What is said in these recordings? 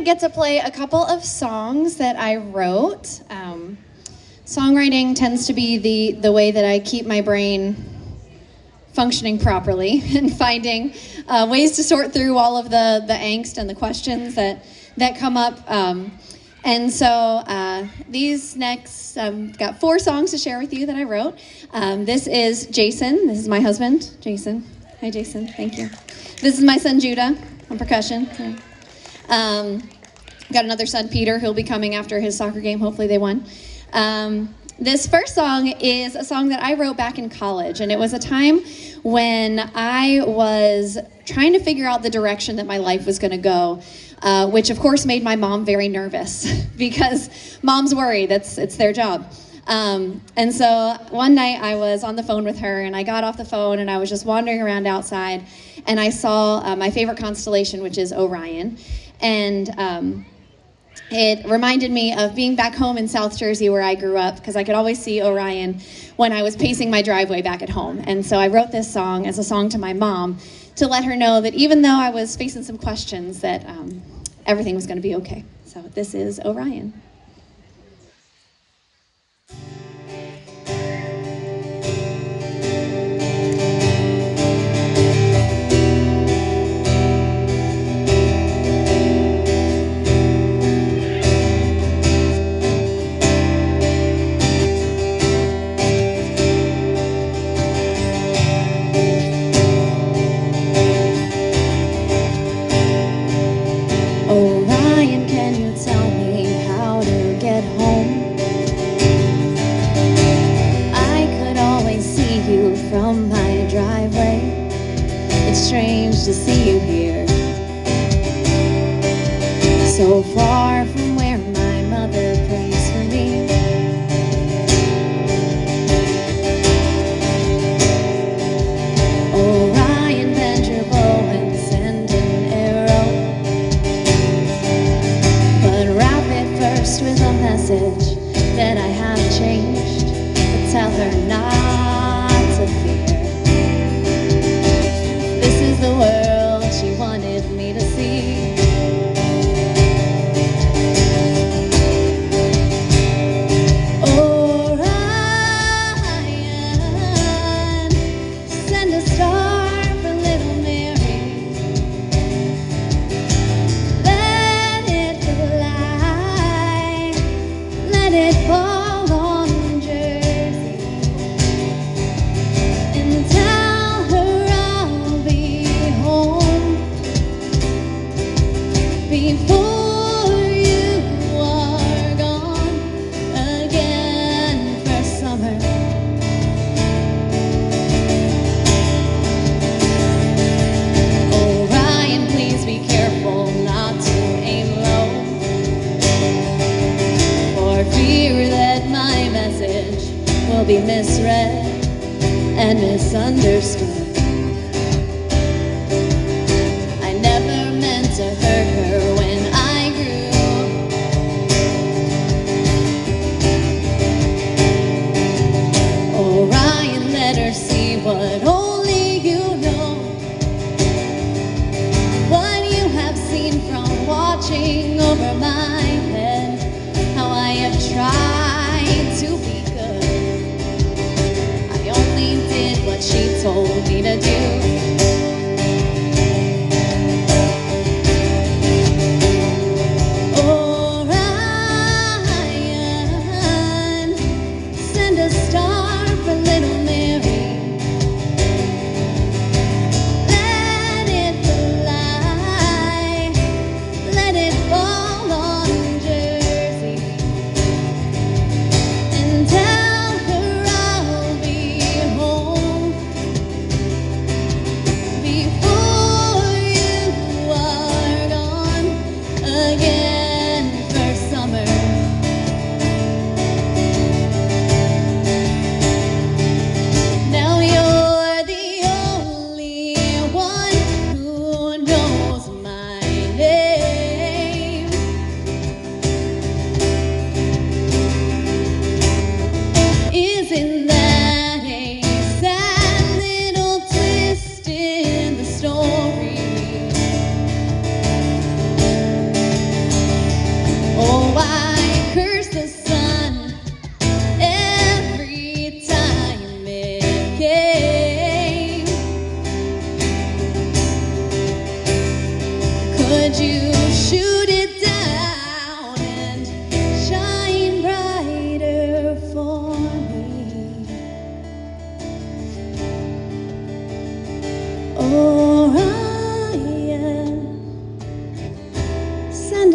I get to play a couple of songs that I wrote. Songwriting tends to be the way that I keep my brain functioning properly and finding ways to sort through all of the angst and the questions that come up. And so these next, got 4 songs to share with you that I wrote. This is Jason. This is my husband, Jason. Hi, Jason. Thank you. This is my son, Judah, on percussion. Got another son, Peter, who'll be coming after his soccer game. Hopefully they won. This first song is a song that I wrote back in college, and it was a time when I was trying to figure out the direction that my life was going to go, which of course made my mom very nervous because moms worry. It's their job. And so one night I was on the phone with her, and I got off the phone and I was just wandering around outside, and I saw my favorite constellation, which is Orion. And it reminded me of being back home in South Jersey where I grew up, because I could always see Orion when I was pacing my driveway back at home. And so I wrote this song as a song to my mom to let her know that even though I was facing some questions, that everything was going to be okay. So this is Orion. Orion, can you tell me how to get home? I could always see you from my driveway. It's strange to see you here, so far from where my mother prays for me. Orion, bend your bow and send an arrow, first with a message that I have changed, but tell her not to fear. This is the world she wanted me to see. Orion, send a star for little Mary. Let it fly. Let it fall on Jersey, and tell her I'll be home before you are gone again for summer. Orion, please be careful not to aim low, for fear that my message will be misread and misunderstood. I never meant to hurt her when I grew. Orion, let her see what only you know, what you have seen from watching over my head, how I have tried to be good. I only did what she told me to do. Orion, send a star for little Mary. Let it fly. Let it fall on Jersey, and tell her I'll be home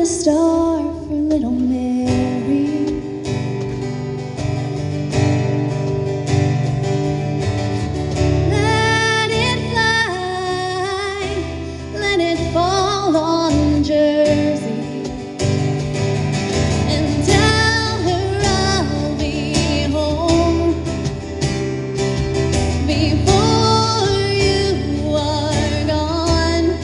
a star for little Mary. Let it fly, let it fall on Jersey, and tell her I'll be home before you are gone.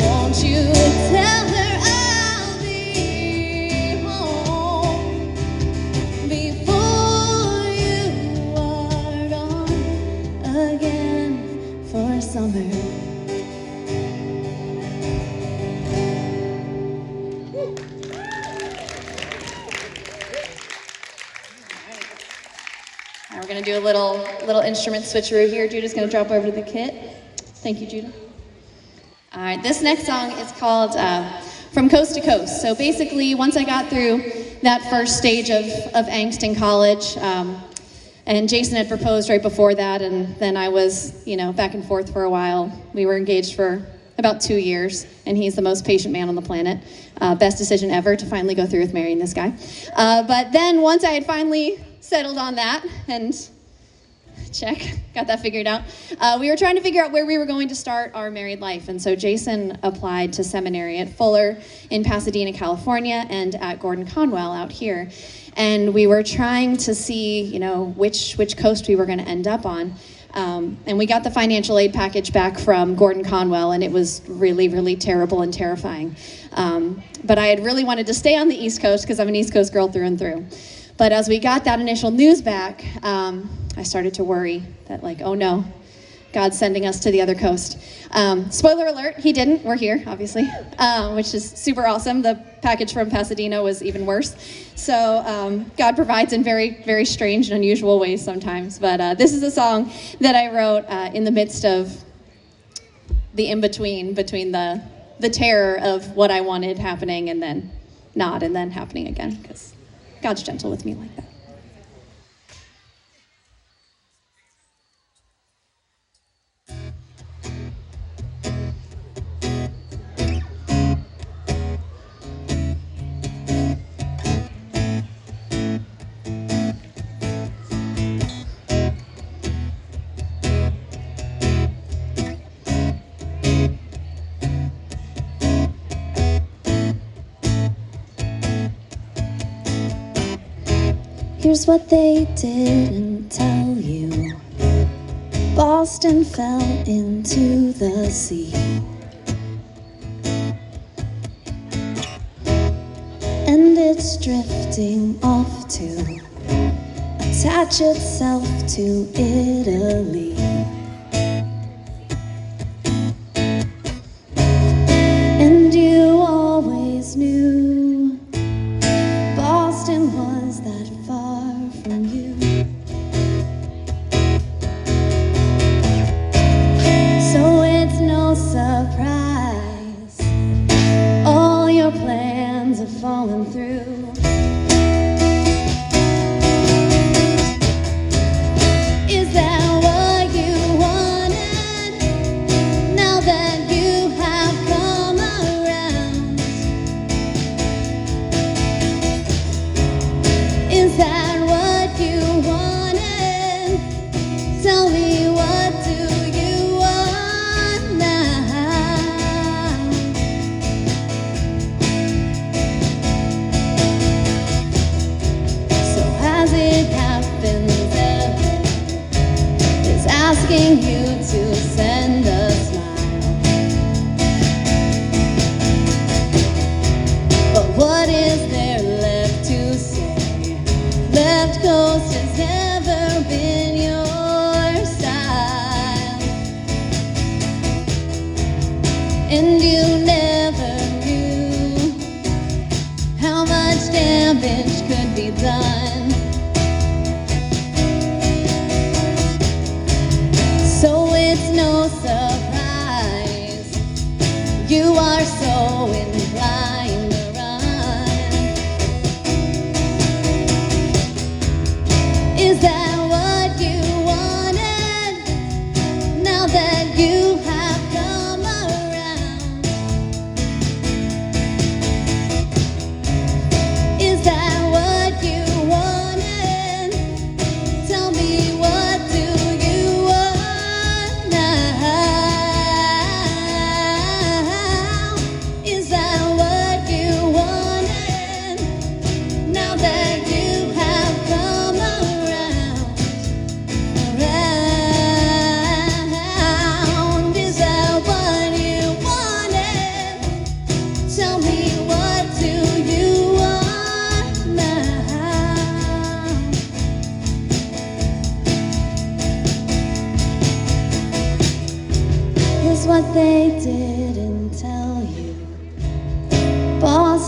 Won't you tell her I'll be home before you are gone again for summer? All right, we're gonna do a little instrument switcheroo here. Judah's gonna drop over to the kit. Thank you, Judah. All right, this next song is called From Coast to Coast. So basically, once I got through that first stage of angst in college, and Jason had proposed right before that, and then I was, back and forth for a while. We were engaged for about 2 years, and he's the most patient man on the planet. Best decision ever to finally go through with marrying this guy. But then once I had finally settled on that, and check, got that figured out. We were trying to figure out where we were going to start our married life. And so Jason applied to seminary at Fuller in Pasadena, California, and at Gordon Conwell out here. And we were trying to see, which coast we were going to end up on. And we got the financial aid package back from Gordon Conwell, and it was really, really terrible and terrifying. But I had really wanted to stay on the East Coast because I'm an East Coast girl through and through. But as we got that initial news back, I started to worry that, oh no, God's sending us to the other coast. Spoiler alert, he didn't. We're here, obviously, which is super awesome. The package from Pasadena was even worse. So God provides in very, very strange and unusual ways sometimes. But this is a song that I wrote in the midst of the in-between, between the terror of what I wanted happening and then not, and then happening again, because God's gentle with me like that. Here's what they didn't tell you. Boston fell into the sea, and it's drifting off to attach itself to Italy. And you always knew Boston was that far from you. So it's no surprise all your plans have fallen through. Is that what you wanted? Now that you have come around, is that what you wanted? Tell me, what do you want now? So as it happens, is asking you to send a smile. But what is there left to say? Left Coast has never been your style, and you never knew how much damage could be done. So it's no surprise you are so inclined to run. Is that what you wanted? Now that you have come around,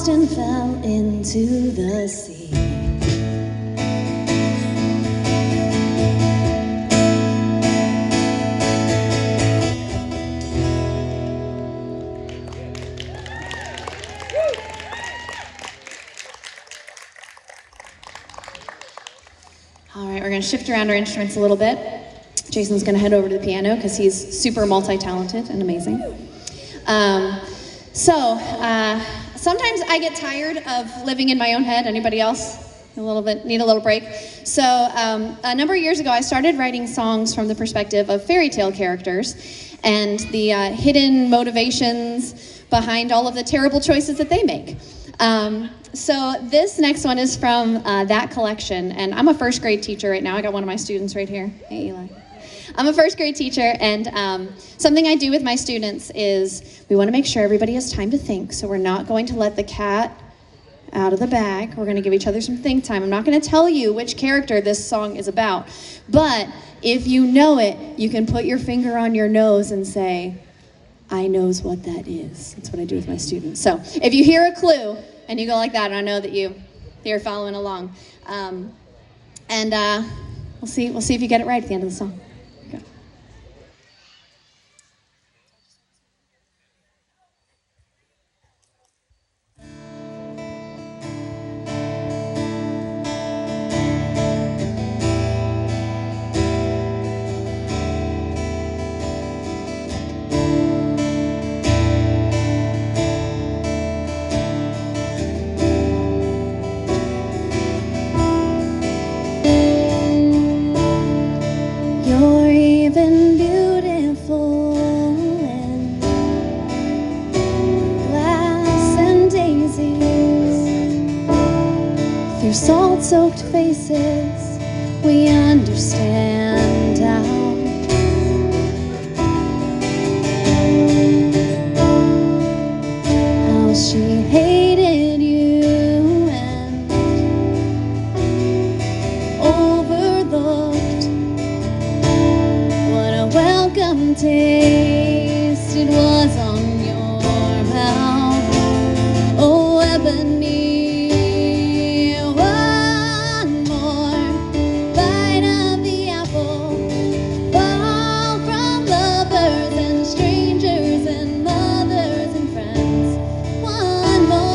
lost and fell into the sea. All right, we're going to shift around our instruments a little bit. Jason's going to head over to the piano because he's super multi-talented and amazing. Sometimes I get tired of living in my own head. Anybody else need a little break? So a number of years ago, I started writing songs from the perspective of fairy tale characters and the hidden motivations behind all of the terrible choices that they make. So this next one is from that collection, and I'm a first grade teacher right now. I got one of my students right here. Hey, Eli. I'm a first grade teacher, and something I do with my students is we want to make sure everybody has time to think, so we're not going to let the cat out of the bag. We're going to give each other some think time. I'm not going to tell you which character this song is about, but if you know it, you can put your finger on your nose and say, I knows what that is. That's what I do with my students. So if you hear a clue and you go like that, and I know that you're following along, we'll see if you get it right at the end of the song. Go. You're even beautiful in glass and daisies. Through salt-soaked faces, we understand how she hated you and overlooked welcome taste it was on your mouth. Oh, Ebony, one more bite of the apple. Fall from lovers and strangers and mothers and friends. One more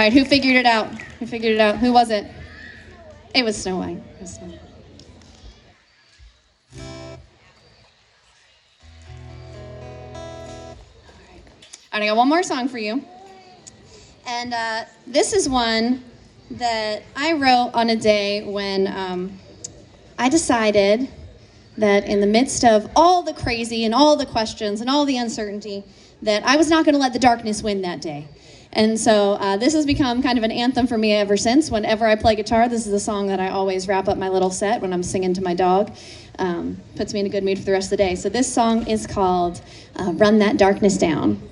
right, who figured it out? Who figured it out? Who was it? It was Snow White. It was Snow White. All right, I got one more song for you. And this is one that I wrote on a day when I decided that in the midst of all the crazy and all the questions and all the uncertainty, that I was not going to let the darkness win that day. And so this has become kind of an anthem for me ever since. Whenever I play guitar, this is the song that I always wrap up my little set when I'm singing to my dog. Puts me in a good mood for the rest of the day. So this song is called Run That Darkness Down.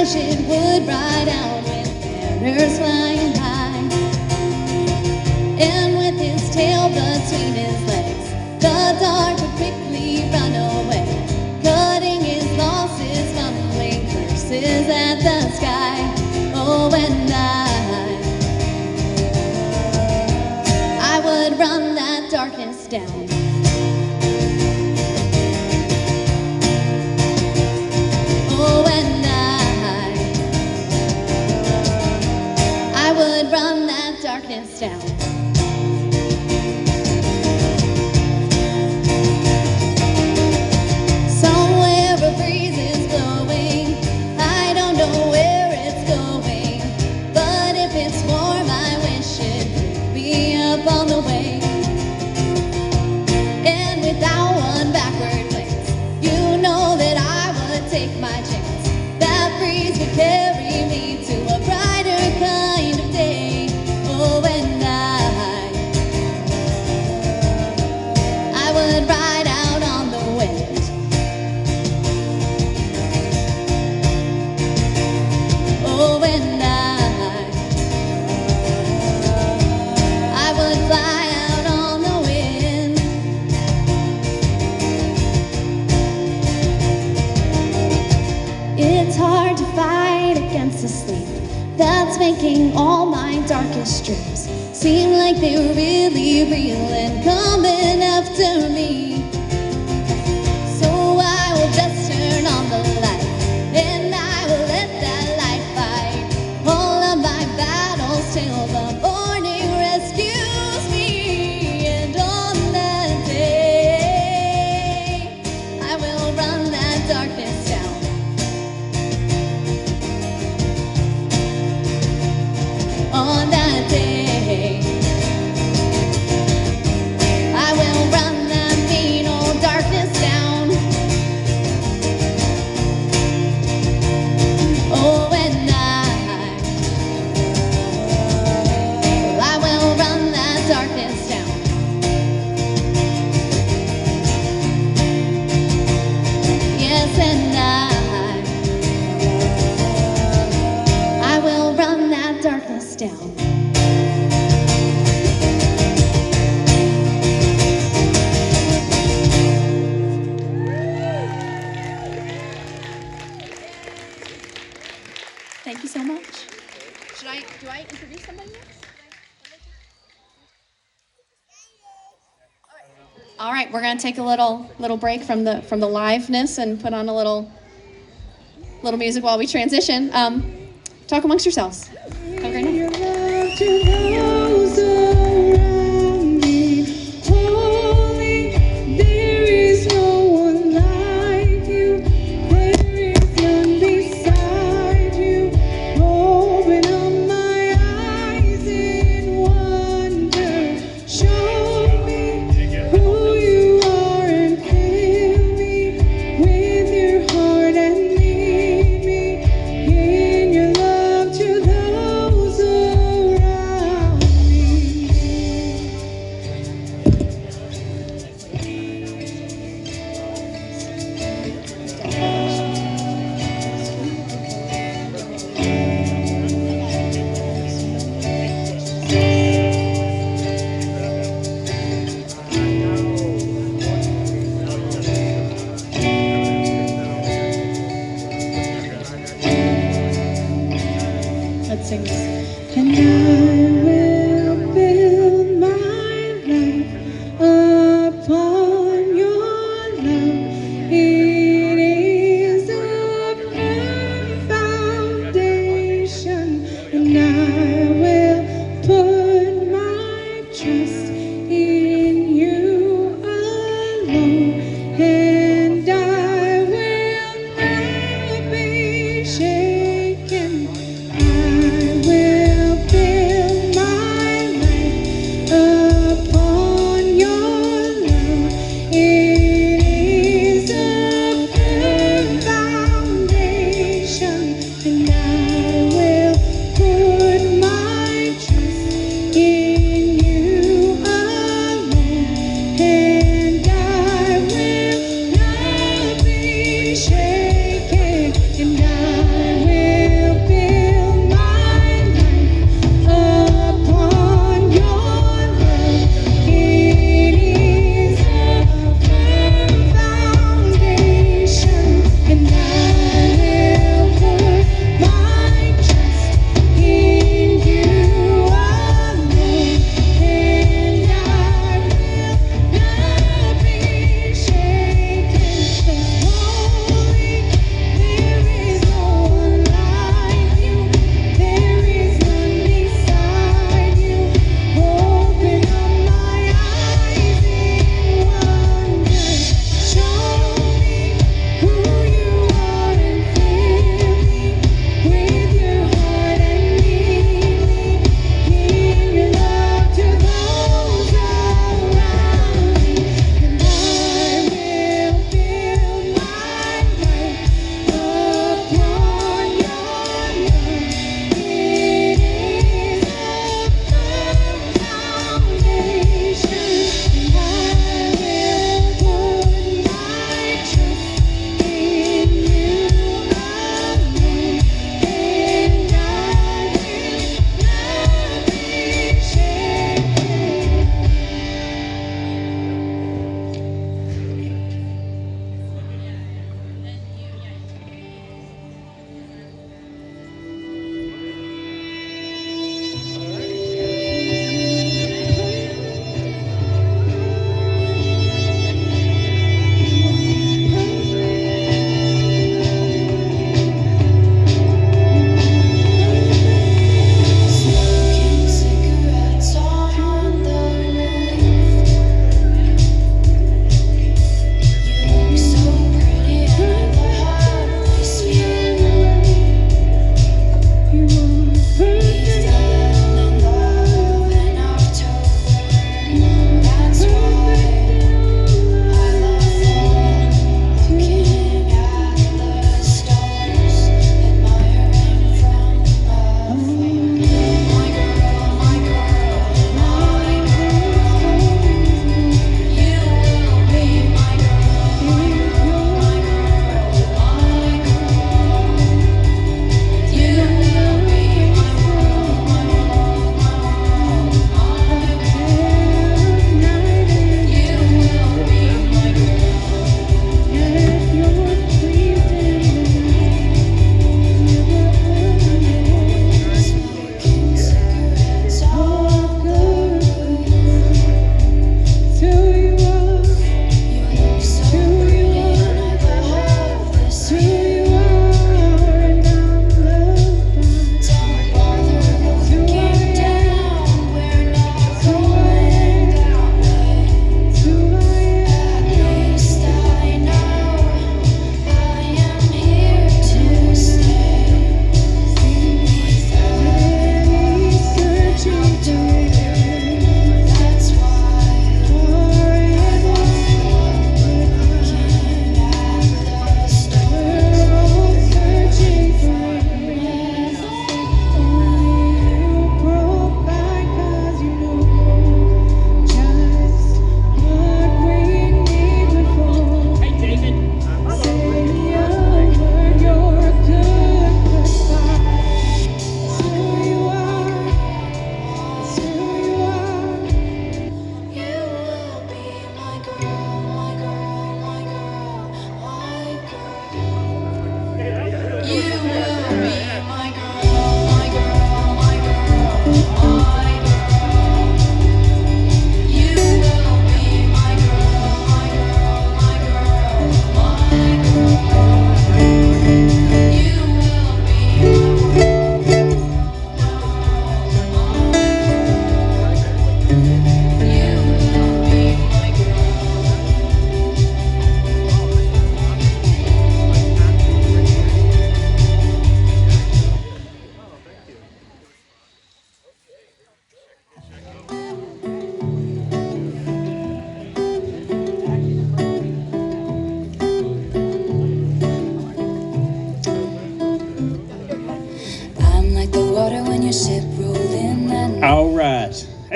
It would ride out with banners flying high, and with his tail between his legs, the dark would quickly run away, cutting his losses, mumbling curses at the sky. Oh, and I would run that darkness down. Oh, and I would run that darkness down. Somewhere a breeze is blowing, I don't know where it's going, but if it's warm I wish it would be up on the way. And without one backward glance, you know that I would take my chance. That breeze would carry me to a brighter kind of day. Oh, and I would ride out on the wind. Oh, and I would fly out on the wind. It's hard to fight against the sleep that's making all my darkest dreams seem like they're really real and coming after me. So I will just turn on the light, and I will let that light fight all of my battles till the morning rescues me. And on that day, I will run that darkness down. On that day, I will run that mean old darkness down. Oh, and I will run that darkness down. Yes, and I will run that darkness down. Thank you so much. Do I introduce somebody next? All right, we're gonna take a little break from the liveness and put on a little music while we transition. Talk amongst yourselves. Have a great night. With your heart and lead me in your love to the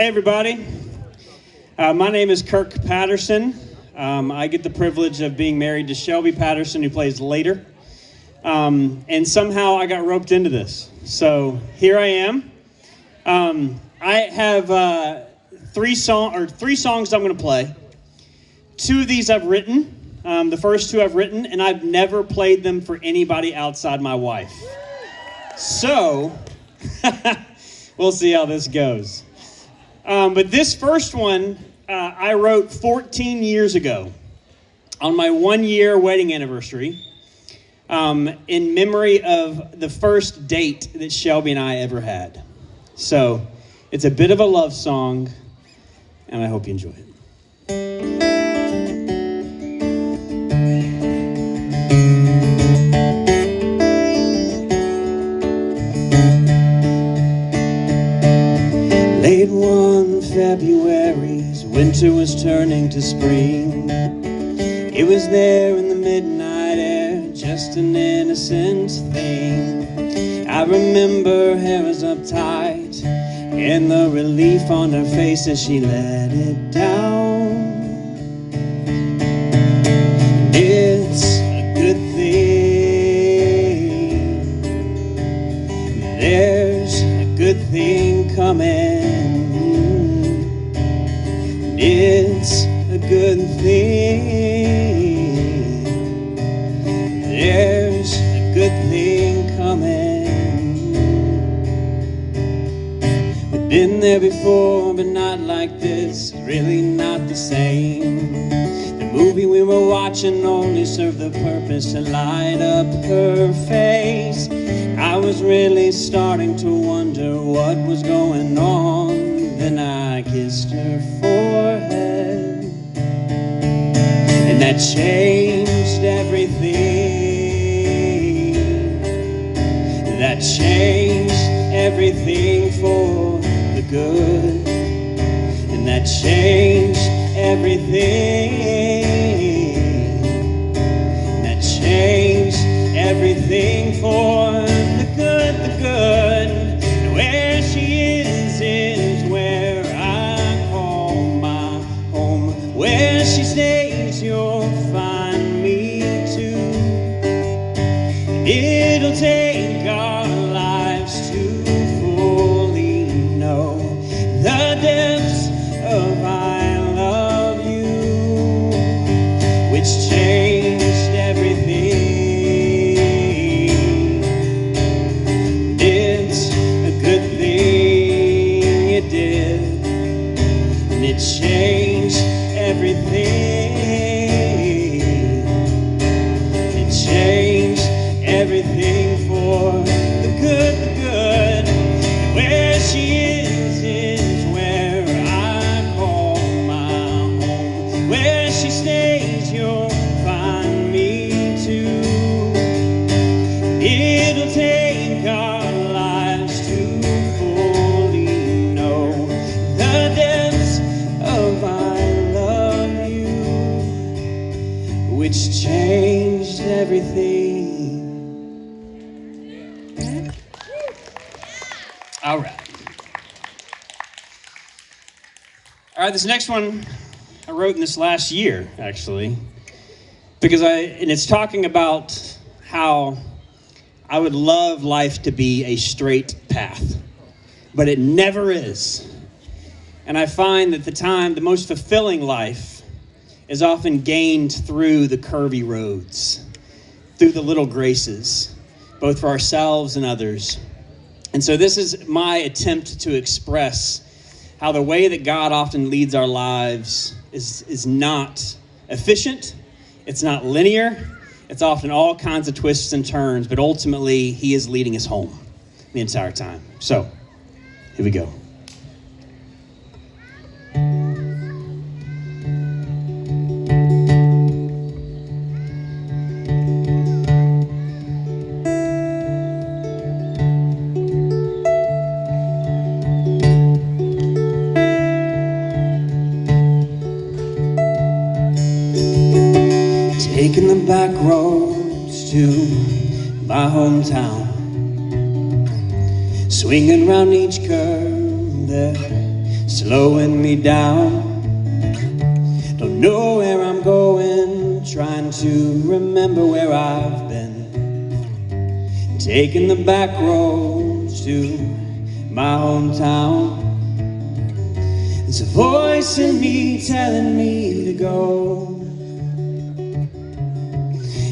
Hey everybody, my name is Kirk Patterson. I get the privilege of being married to Shelby Patterson, who plays later. And somehow I got roped into this. So here I am. I have three songs I'm going to play. Two of these I've written. The first two I've written, and I've never played them for anybody outside my wife. So we'll see how this goes. But this first one I wrote 14 years ago on my 1-year wedding anniversary, in memory of the first date that Shelby and I ever had. So it's a bit of a love song, and I hope you enjoy it. Late one February's winter was turning to spring. It was there in the midnight air, just an innocent thing. I remember her hair was uptight and the relief on her face as she let it down. It's a good thing, there's a good thing coming. It's a good thing, there's a good thing coming. We've been there before, but not like this, really not the same. The movie we were watching only served the purpose to light up her face. I was really starting to wonder what was going on. Then I kissed her forehead, and that changed everything. That changed everything for the good, and that changed everything. That changed everything for the good, the good. And where she is where I call my home. Where she stays, you'll find me too. It'll take our lives to fully know the depths of I love you, which changed everything. It's a good thing it did, and it changed everything. It changed everything for the good, the good. And where she is where I call my home. Where she stays, you'll find me too. It'll take our lives to fully know the depths of I love you, which changed everything. All right. All right, this next one I wrote in this last year, actually, because it's talking about how I would love life to be a straight path, but it never is. And I find that the most fulfilling life is often gained through the curvy roads, through the little graces, both for ourselves and others. And so this is my attempt to express how the way that God often leads our lives is not efficient, it's not linear, it's often all kinds of twists and turns, but ultimately he is leading us home the entire time. So, here we go. Taking the back roads to my hometown, swinging round each curve, there slowing me down. Don't know where I'm going, trying to remember where I've been. Taking the back roads to my hometown. There's a voice in me telling me to go.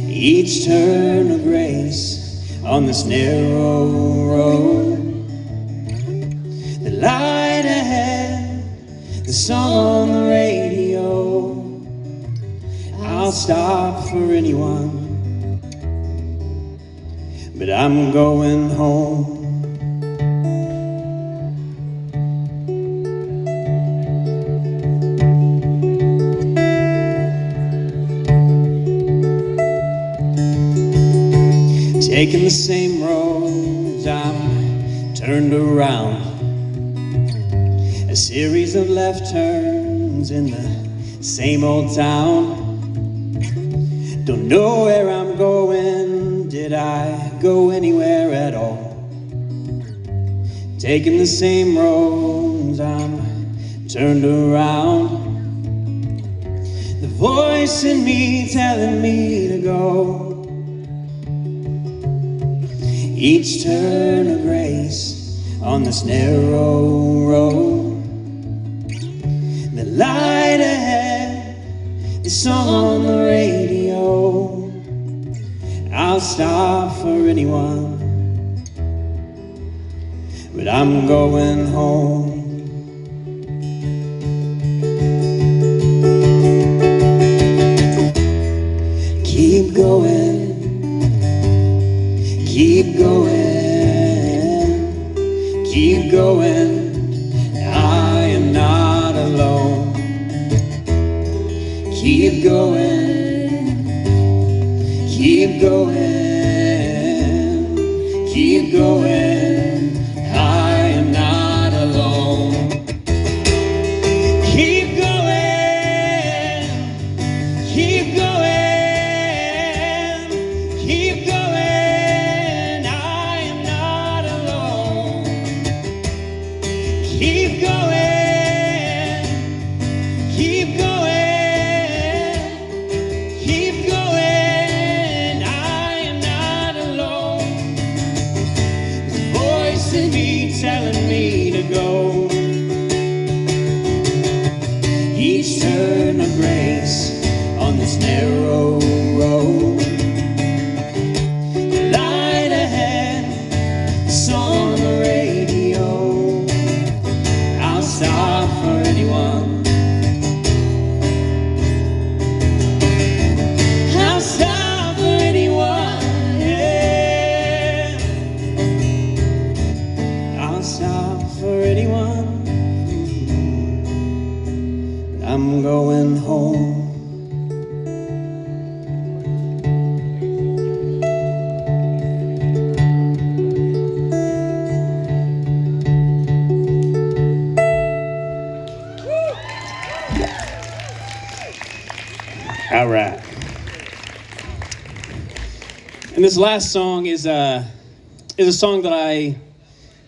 Each turn of grace on this narrow road. The light ahead, the song on the radio. I'll stop for anyone, but I'm going home. Taking the same roads, I'm turned around. A series of left turns in the same old town. Don't know where I'm going, did I go anywhere at all? Taking the same roads, I'm turned around. The voice in me telling me to go. Each turn of grace on this narrow road. The light ahead, the song on the radio. I'll stop for anyone, but I'm going home. Keep going. Keep going, keep going, I am not alone. Keep going, keep going, keep going, I am not alone. Keep going, keep going, keep going. Keep going, keep going, keep going, I am not alone. There's a voice in me telling me to go. Each turn of grace on this narrow road. The light ahead, the song on the radio. Stop for anyone. I'll stop for anyone, yeah. I'll stop for anyone. I'm going home. All right. And this last song is a song that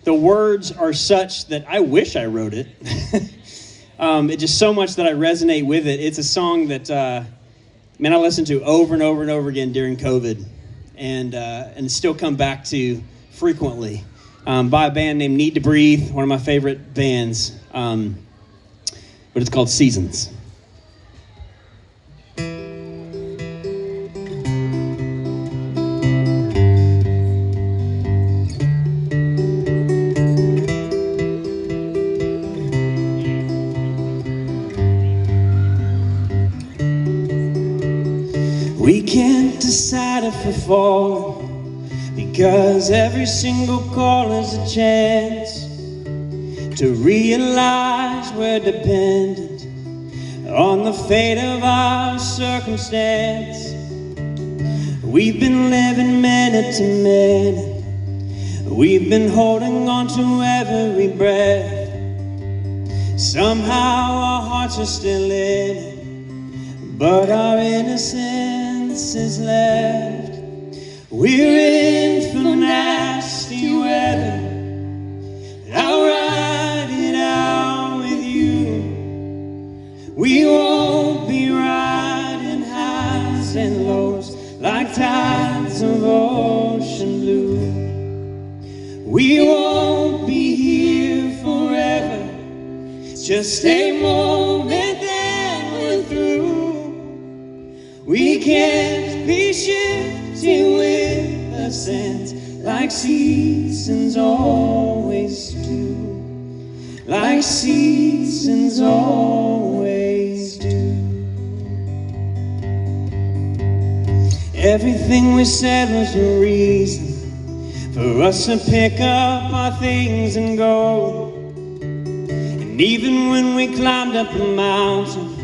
the words are such that I wish I wrote it. It's just so much that I resonate with it. It's a song that, I listened to over and over and over again during COVID, and still come back to frequently, by a band named Need to Breathe, one of my favorite bands, but it's called Seasons. We can't decide if we're falling, because every single call is a chance to realize we're dependent on the fate of our circumstance. We've been living minute to minute, we've been holding on to every breath. Somehow our hearts are still in it, but our innocence is left. We're in for nasty weather, I'll ride it out with Just a moment, then we're through. We can't be shifting with a sense like seasons always do. Like seasons always do. Everything we said was a reason for us to pick up our things and go. And even when we climbed up the mountain,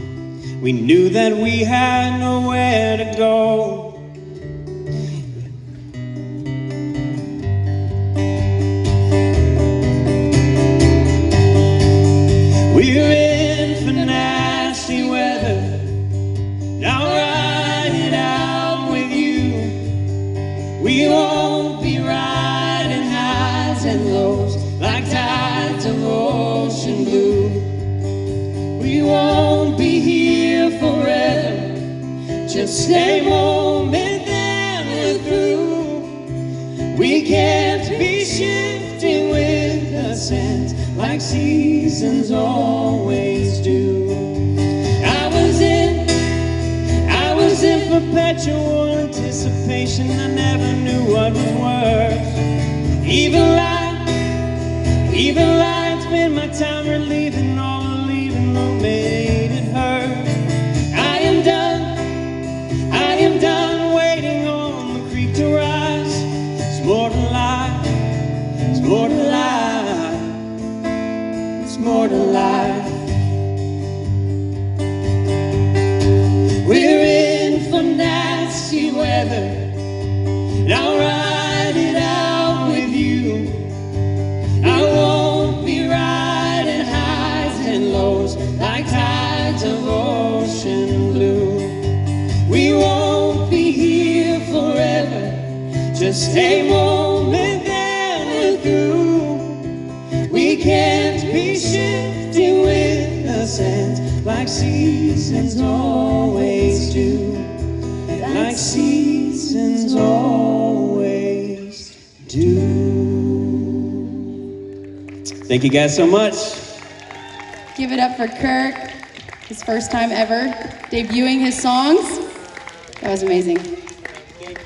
we knew that we had nowhere to go. We're in for nasty weather. Now ride it out with you. We won't be riding highs and lows like tides of ocean blue. We won't be here forever. Just a moment, then we're through. We can't be shifting with the sands like seasons always do. I was in perpetual anticipation. I never knew what was worse. Even light's been my time relieving all the leaving that made it hurt. I am done waiting on the creek to rise. It's more to life, it's more to life, it's more to life. We're in for nasty weather. Now ride it out with you. I won't be riding highs and lows like tides of ocean blue. We won't be here forever. Just a moment, then we're through. We can't be shifting with the sands like seasons always do. Like seasons always do. Thank you guys so much. Give it up for Kirk, his first time ever debuting his songs. That was amazing. Thank you.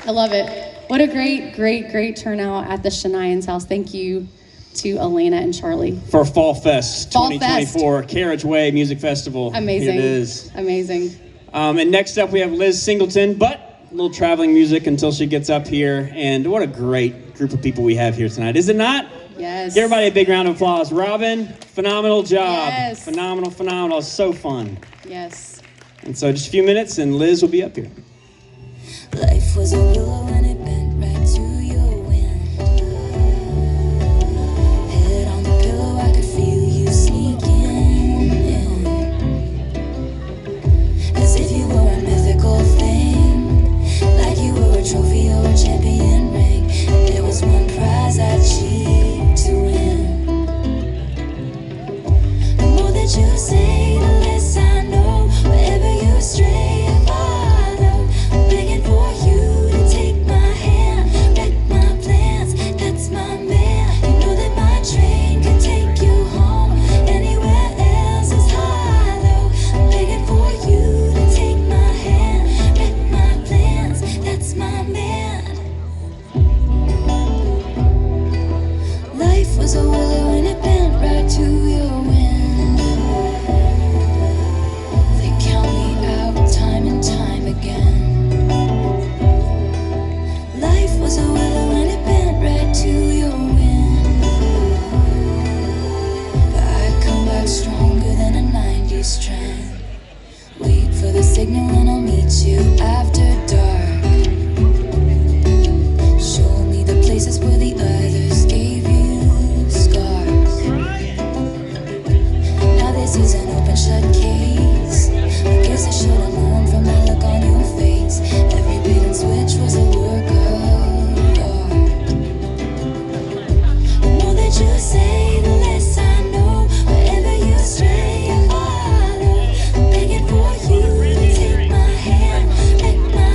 I love it. What a great turnout at the Shania's house. Thank you to Elena and Charlie. For Fall Fest Fall 2024 Carriageway Music Festival. Amazing. Here it is. Amazing. And next up we have Liz Singleton, but a little traveling music until she gets up here. And what a great group of people we have here tonight, is it not? Yes. Give everybody a big round of applause. Robin, phenomenal job. Yes. Phenomenal. So fun. Yes. And so just a few minutes and Liz will be up here. Life was a willow and it bent right to your wind. Head on the pillow, I could feel you sneaking in. As if you were a mythical thing, like you were a trophy or a champion ring. There was one prize I'd cheat to win. The more that you say, the less I know. Wherever you stray and follow, I'm begging for you to take my hand, wreck my plans. That's my man. You know that my train can take you home. Anywhere else is hollow. I'm begging for you to take my hand, wreck my plans. That's my man. Life was a willow and it bent right to your wind. They count me out time and time again. Life was a willow and it bent right to your wind. I come back stronger than a 90s trend. Wait for the signal and I'll meet you after dark. Show me the places where the others gave you scars. Now this is an open shut case. I guess I should have learned from the look on your face. Every bait and switch was a work of art. The more that you say, the less I know. Wherever you stray, I follow. I'm begging for you to take my hand, wreck my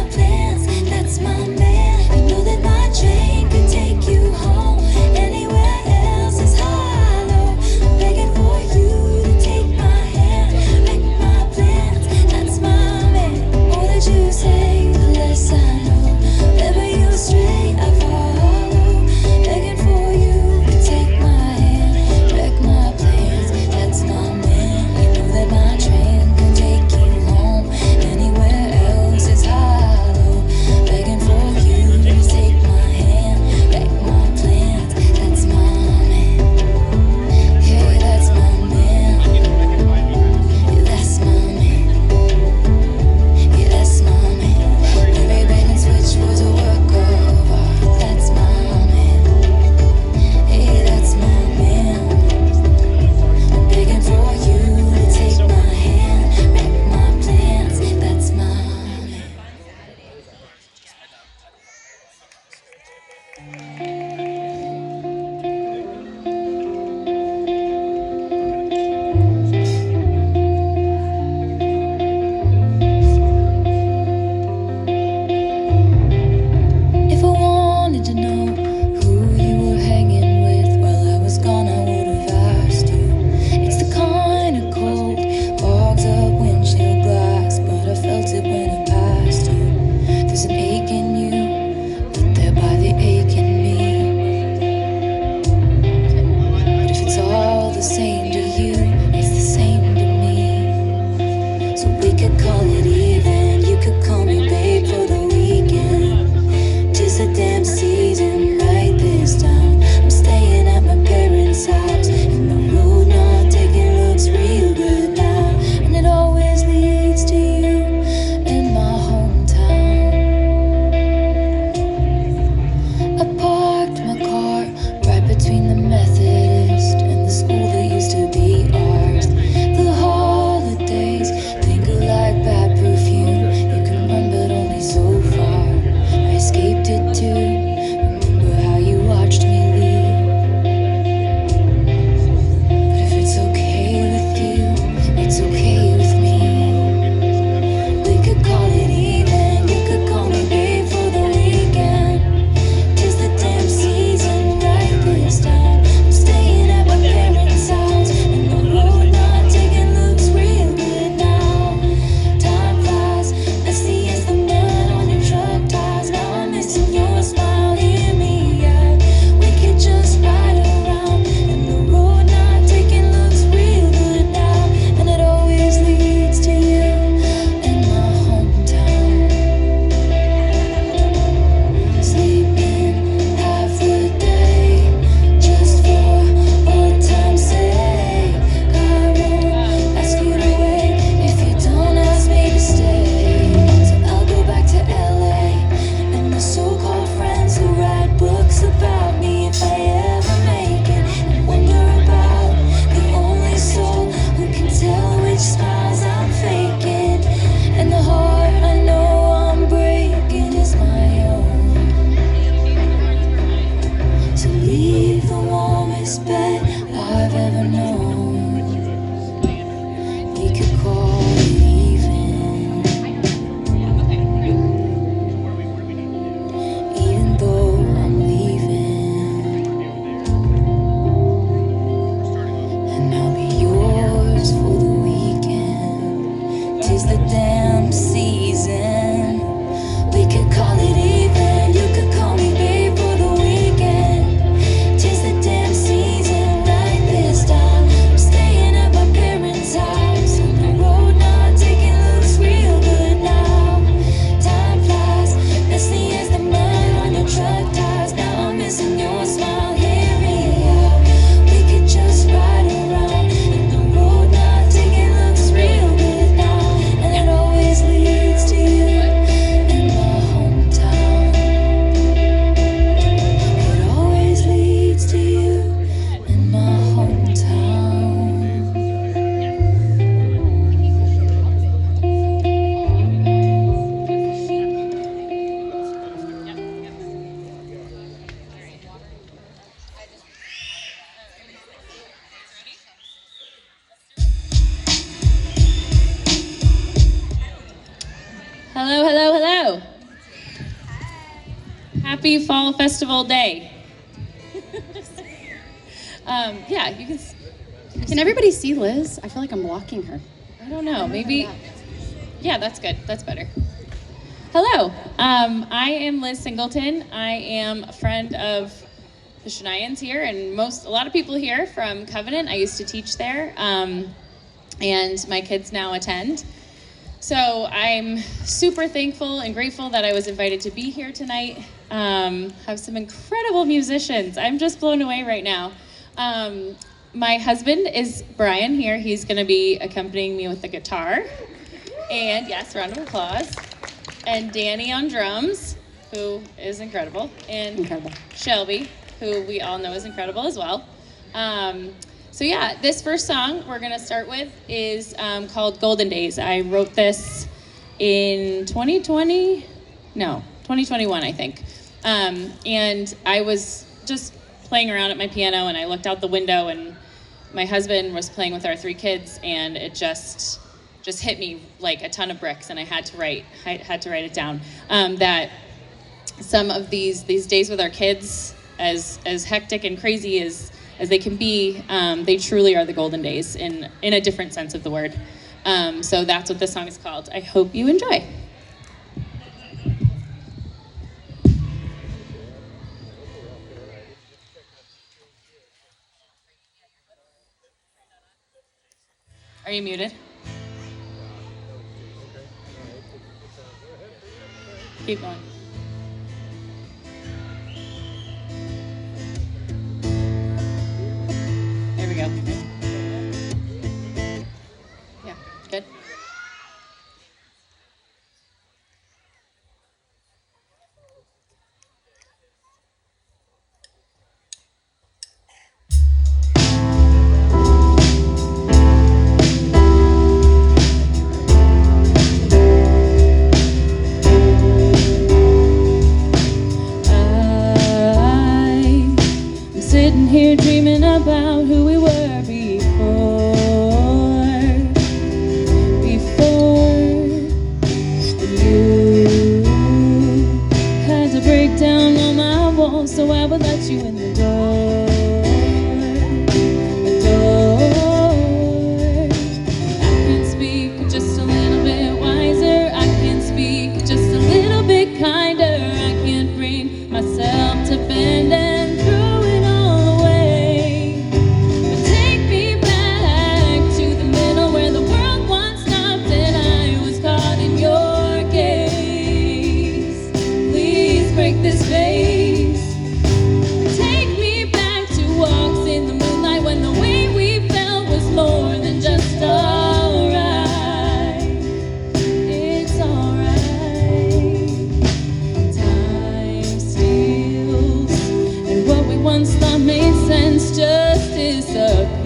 Hello, hello, hello. Happy Fall Festival Day. Yeah, you can. Can everybody see Liz? I feel like I'm blocking her. I don't know. Maybe. Yeah, that's good. That's better. Hello. I am Liz Singleton. I am a friend of the Shanians here, and a lot of people here from Covenant. I used to teach there, and my kids now attend. So I'm super thankful and grateful that I was invited to be here tonight. Have some incredible musicians. I'm just blown away right now. My husband is Brian here. He's going to be accompanying me with the guitar. And yes, round of applause. And Danny on drums, who is incredible. And Incredible. Shelby, who we all know is incredible as well. So yeah, this first song we're gonna start with is called Golden Days. I wrote this in 2021, I think. And I was just playing around at my piano, and I looked out the window, and my husband was playing with our 3 kids, and it just hit me like a ton of bricks, and I had to write it down. That some of these days with our kids, as hectic and crazy as they can be, they truly are the golden days in a different sense of the word. So that's what this song is called. I hope you enjoy. Are you muted? Keep going. There we go. Yeah, good. I'm sitting here dreaming about who we were before you had to break down all my walls so I would let you in the door. I can speak just a little bit wiser. I can speak just a little bit kinder. I can't bring myself to bend and throw it all away. But take me back to the middle where the world once stopped and I was caught in your gaze. Please break this vase. Take me back to walks in the moonlight when the way we felt was more than just alright. It's alright. Time steals, and what we once thought made sense just disappeared.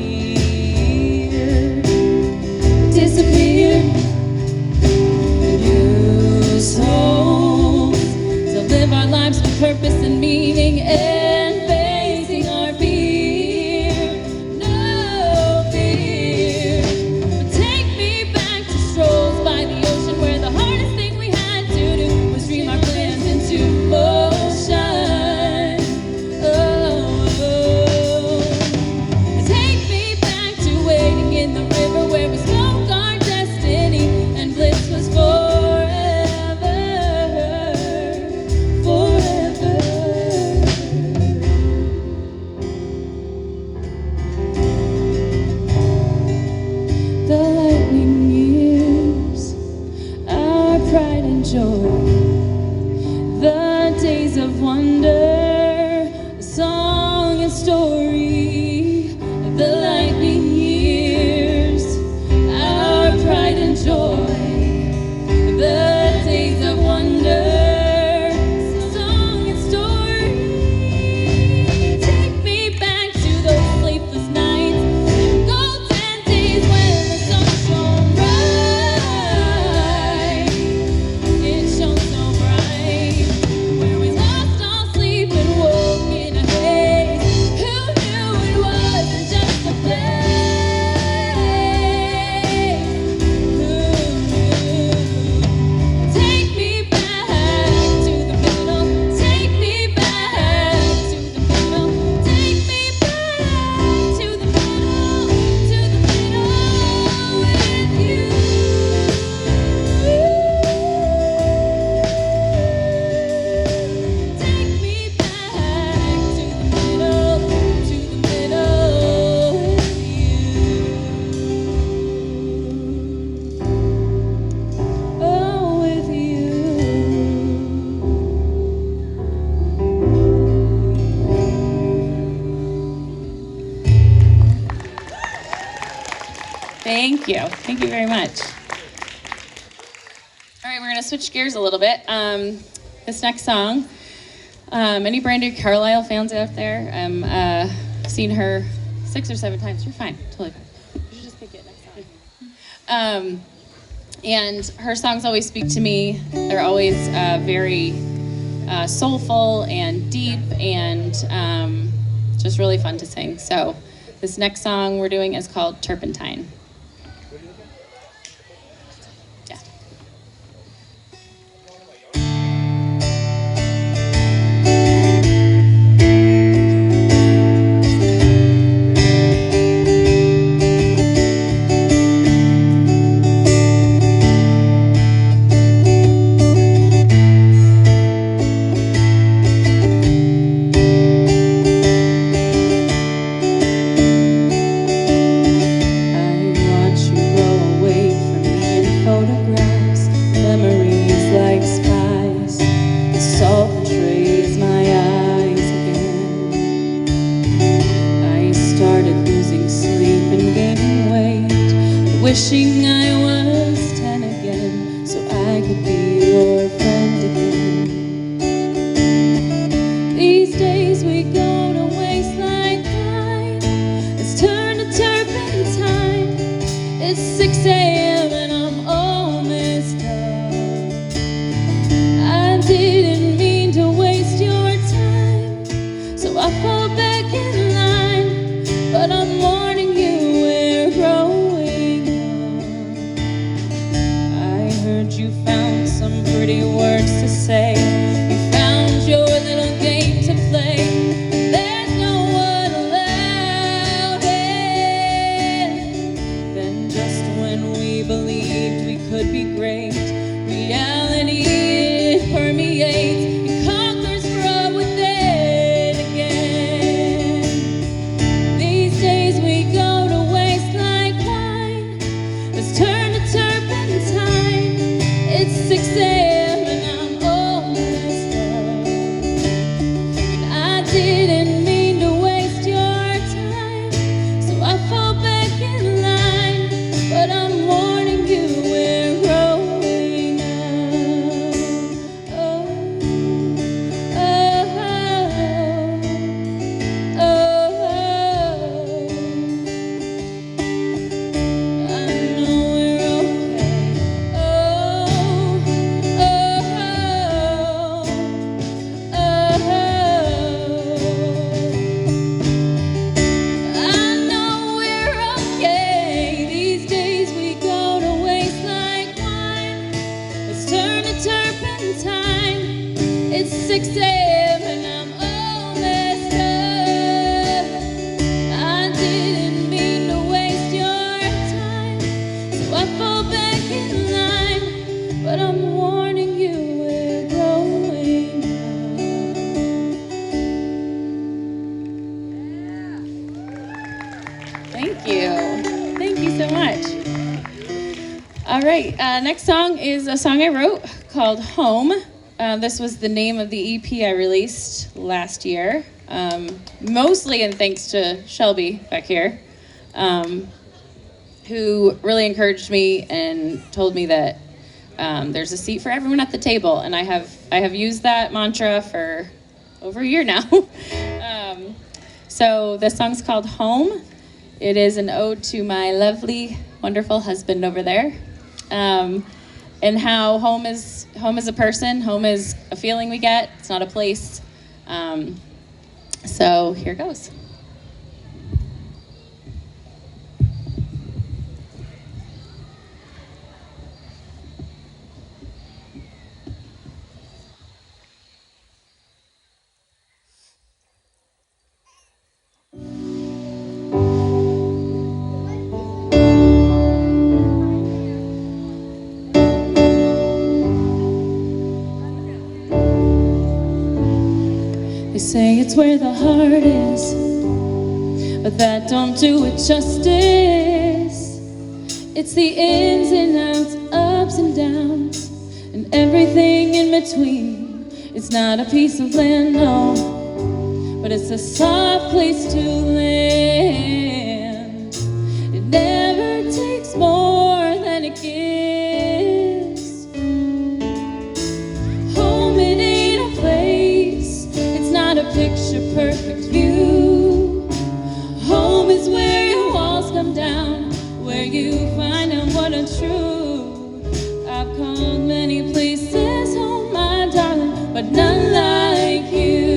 Use hope to live our lives with purpose and meaning and facing our fear. No fear. But take me back to strolls by the ocean where the hardest thing we had to do was dream our plans into motion. Take me back to waiting in the river where we spoke our destiny and bliss was forever. The lightning years, our pride and joy, the days of wonder, a song and story. The lightning years, our pride and joy, the days of wonder, a song and story. Take me back to those sleepless nights, golden days when the sun shone bright. It shone so bright, where we lost all sleep Thank you. Thank you very much. All right, we're going to switch gears a little bit. This next song, any Brandy Carlisle fans out there? I've seen her 6 or 7 times. You're fine. Totally fine. You should just pick it next time. And her songs always speak to me. They're always very soulful and deep and just really fun to sing. So this next song we're doing is called Turpentine. Yeah. Wishing I was 10 again, so I could be your friend again. These days we go to waste like wine. It's turned to turpentine. It's 6 a.m. and I'm all messed up. I didn't mean to waste your time, so I fall back in line. But I'm warning you, we're growing. You found some pretty words to say. You found your little game to play. There's no one allowed it. Then just when we believed we could be great, reality it permeates. It conquers from within again. These days we go to waste like wine. Let's turn to turpentine. It's 6 a.m. and I'm all messed up. And I didn't mean to waste your time, so I fall back in line. But I'm warning you, we're growing up. Oh, oh, oh, oh. I know we're okay. It's 6 a.m. and I'm all messed up. I didn't mean to waste your time, so I fall back in line. But I'm warning you, we're growing up. Thank you. Thank you so much. All right, next song is a song I wrote called Home. This was the name of the EP I released last year, mostly in thanks to Shelby back here, who really encouraged me and told me that there's a seat for everyone at the table, and I have used that mantra for over a year now. So this song's called Home. It is an ode to my lovely, wonderful husband over there. And how home is a person, home is a feeling we get, it's not a place. So here goes. They say it's where the heart is, but that don't do it justice. It's the ins and outs, ups and downs, and everything in between. It's not a piece of land, no, but it's a soft place to land. It never takes more it gives. Home, it ain't a place, it's not a picture perfect view. Home is where your walls come down, where you find out what are true. I've called many places home, my darling, but none like you.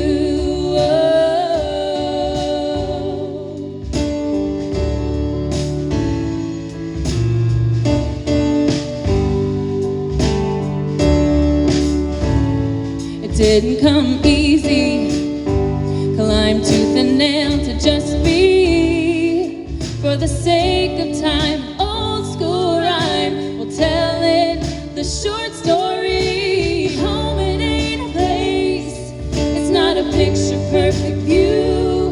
It didn't come easy, climb tooth and nail to just be. For the sake of time, old school rhyme, we'll tell it the short story. Home, it ain't a place, it's not a picture perfect view.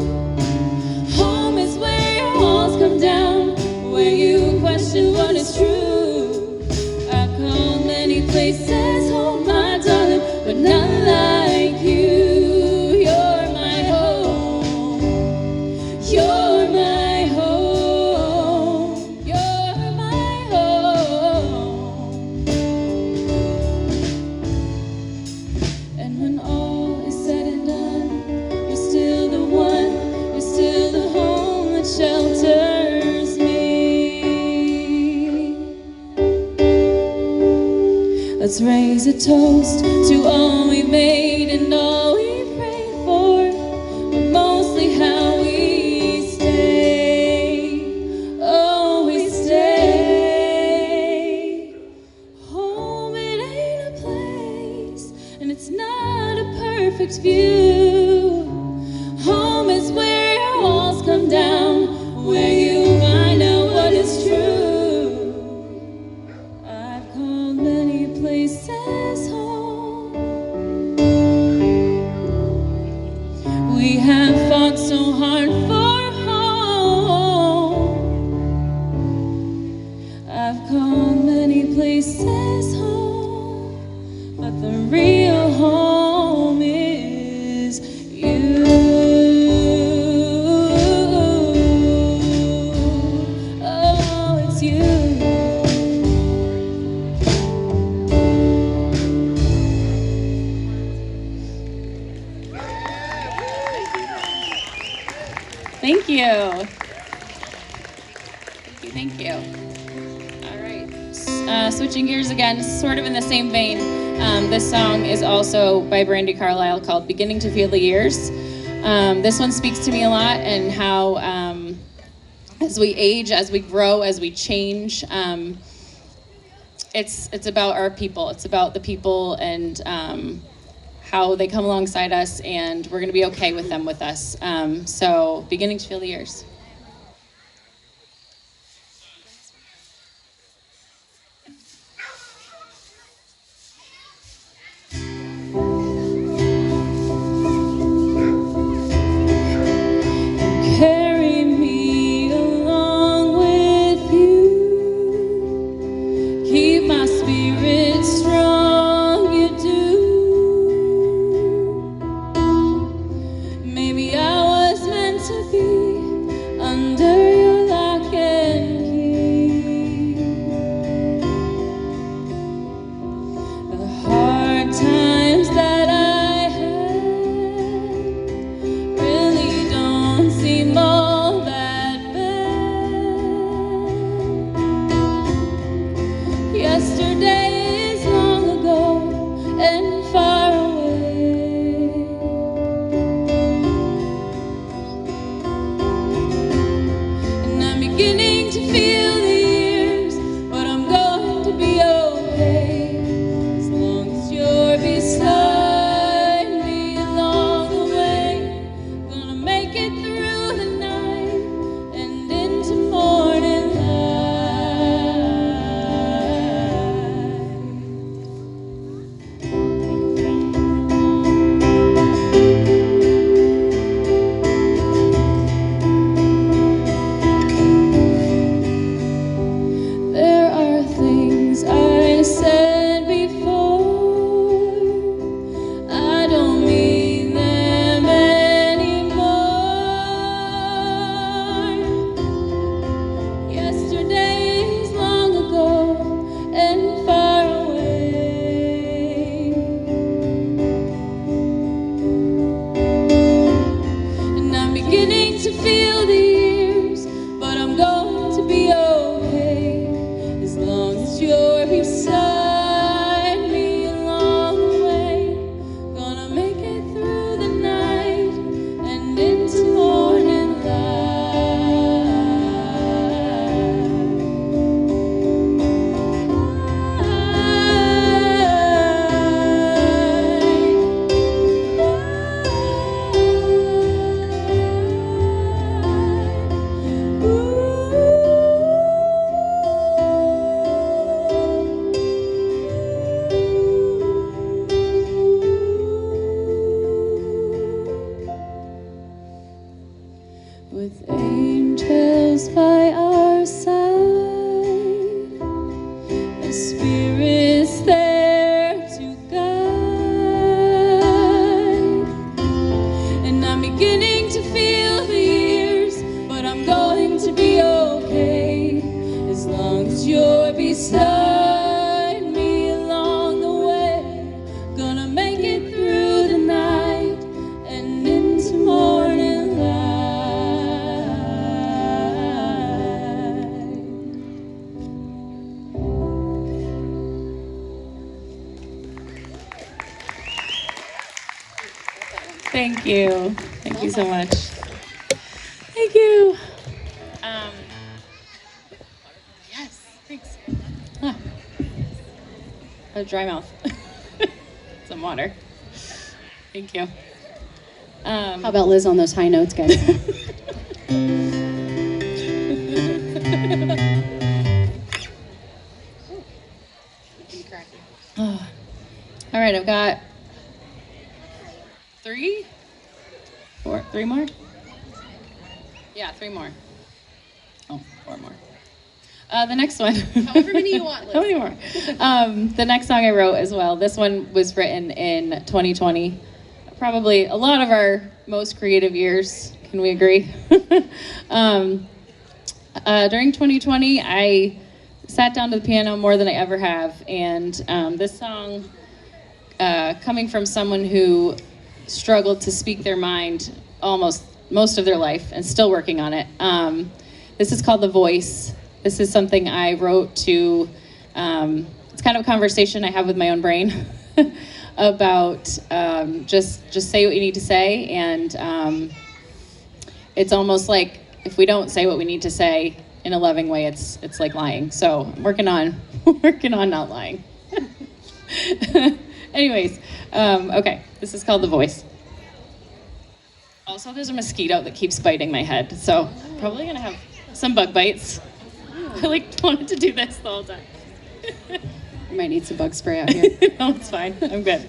Home is where your walls come down, where you question what is true. I've called many places home, my darling, but none like you. You're my home. You're my home. You're my home. And when all is said and done, you're still the one, you're still the home that shelters me. Let's raise a toast to all we made and all we prayed for, but mostly how we stay. Oh, we stay. Home, it ain't a place, and it's not a perfect view. Home is where your walls come down, where you find out what is true. I've called many places home. We have fought so hard for home. I've called many places home, but the real home is you. Oh, it's you. Thank you. Thank you. All right. Switching gears again, sort of in the same vein. This song is also by Brandi Carlile called Beginning to Feel the Years. This one speaks to me a lot, and how as we age, as we grow, as we change, it's about our people. It's about the people and how they come alongside us, and we're going to be okay with them with us. So, Beginning to Feel the Years. Carry me along with you, keep my spirit strong, you do. Maybe I was meant to be Thank you. Thank you so much. Thank you. Yes, thanks. Ah. A dry mouth. Some water. Thank you. How about Liz on those high notes, guys? All right, I've got three more? Yeah, 3 more. Oh, 4 more. The next one. However many you want, Liz. How many more? The next song I wrote as well. This one was written in 2020. Probably a lot of our most creative years. Can we agree? During 2020, I sat down to the piano more than I ever have, and this song, coming from someone who struggled to speak their mind almost most of their life and still working on it. This is called The Voice. This is something I wrote to, it's kind of a conversation I have with my own brain about just say what you need to say, and it's almost like if we don't say what we need to say in a loving way, it's like lying. So I'm working on not lying. Anyways, okay, this is called The Voice. Also, there's a mosquito that keeps biting my head, so I'm probably gonna have some bug bites. I wanted to do this the whole time. You might need some bug spray out here. No, it's fine. I'm good.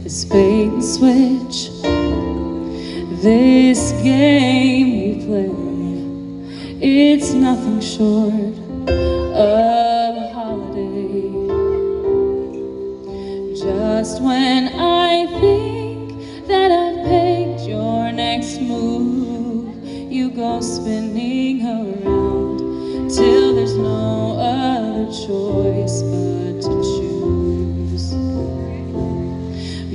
This bait and switch, this game we play, it's nothing short of a holiday. Just when I think that I've pegged your next move, you go spinning around till there's no other choice but to choose.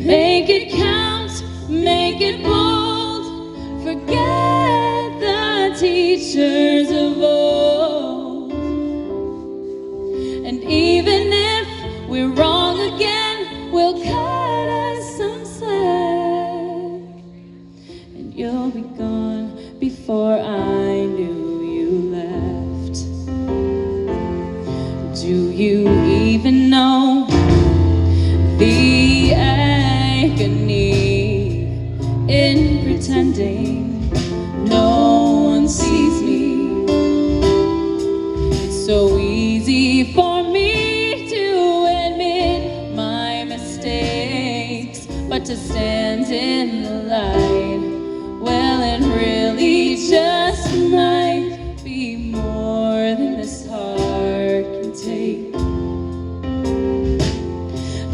Make it count, make it bold, forget the teachers of old. And even if we're wrong again, we'll cut us some slack. And you'll be gone before I knew you left. Do you even know the agony in pretending no one sees me? It's so easy for me to admit my mistakes, but to stand in the light, well, it really just might be more than this heart can take.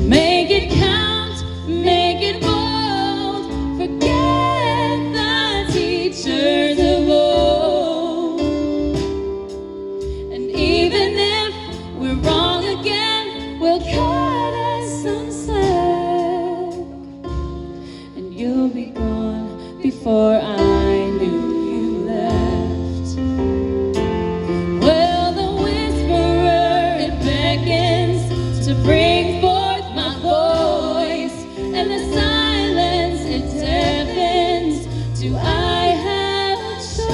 Make it count, make it bold, forget the teachers of old. And even if we're wrong again, we'll cut us some slack. And you'll be gone before I knew you left. Well, the whisperer, it beckons to bring forth my voice, and the silence, it deafens. Do I have a choice?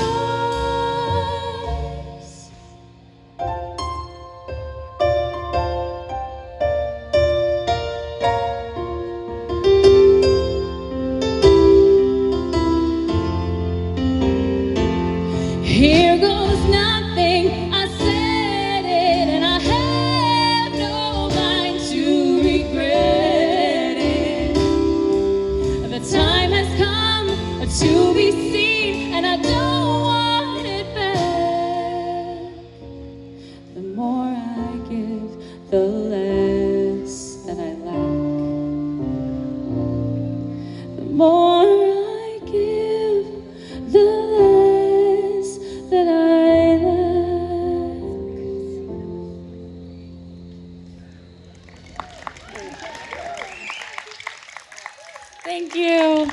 Thank you.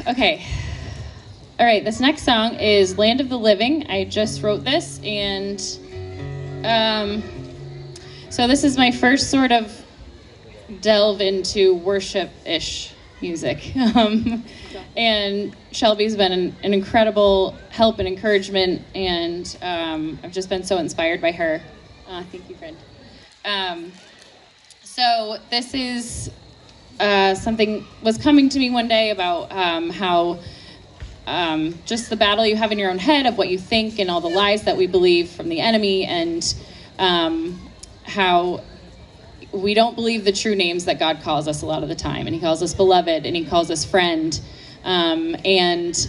Okay. All right, this next song is Land of the Living. I just wrote this, and so this is my first sort of delve into worship-ish music. And Shelby's been an incredible help and encouragement, and I've just been so inspired by her. Thank you, friend. So this is something was coming to me one day about how just the battle you have in your own head of what you think and all the lies that we believe from the enemy, and how we don't believe the true names that God calls us a lot of the time. And he calls us beloved, and he calls us friend. And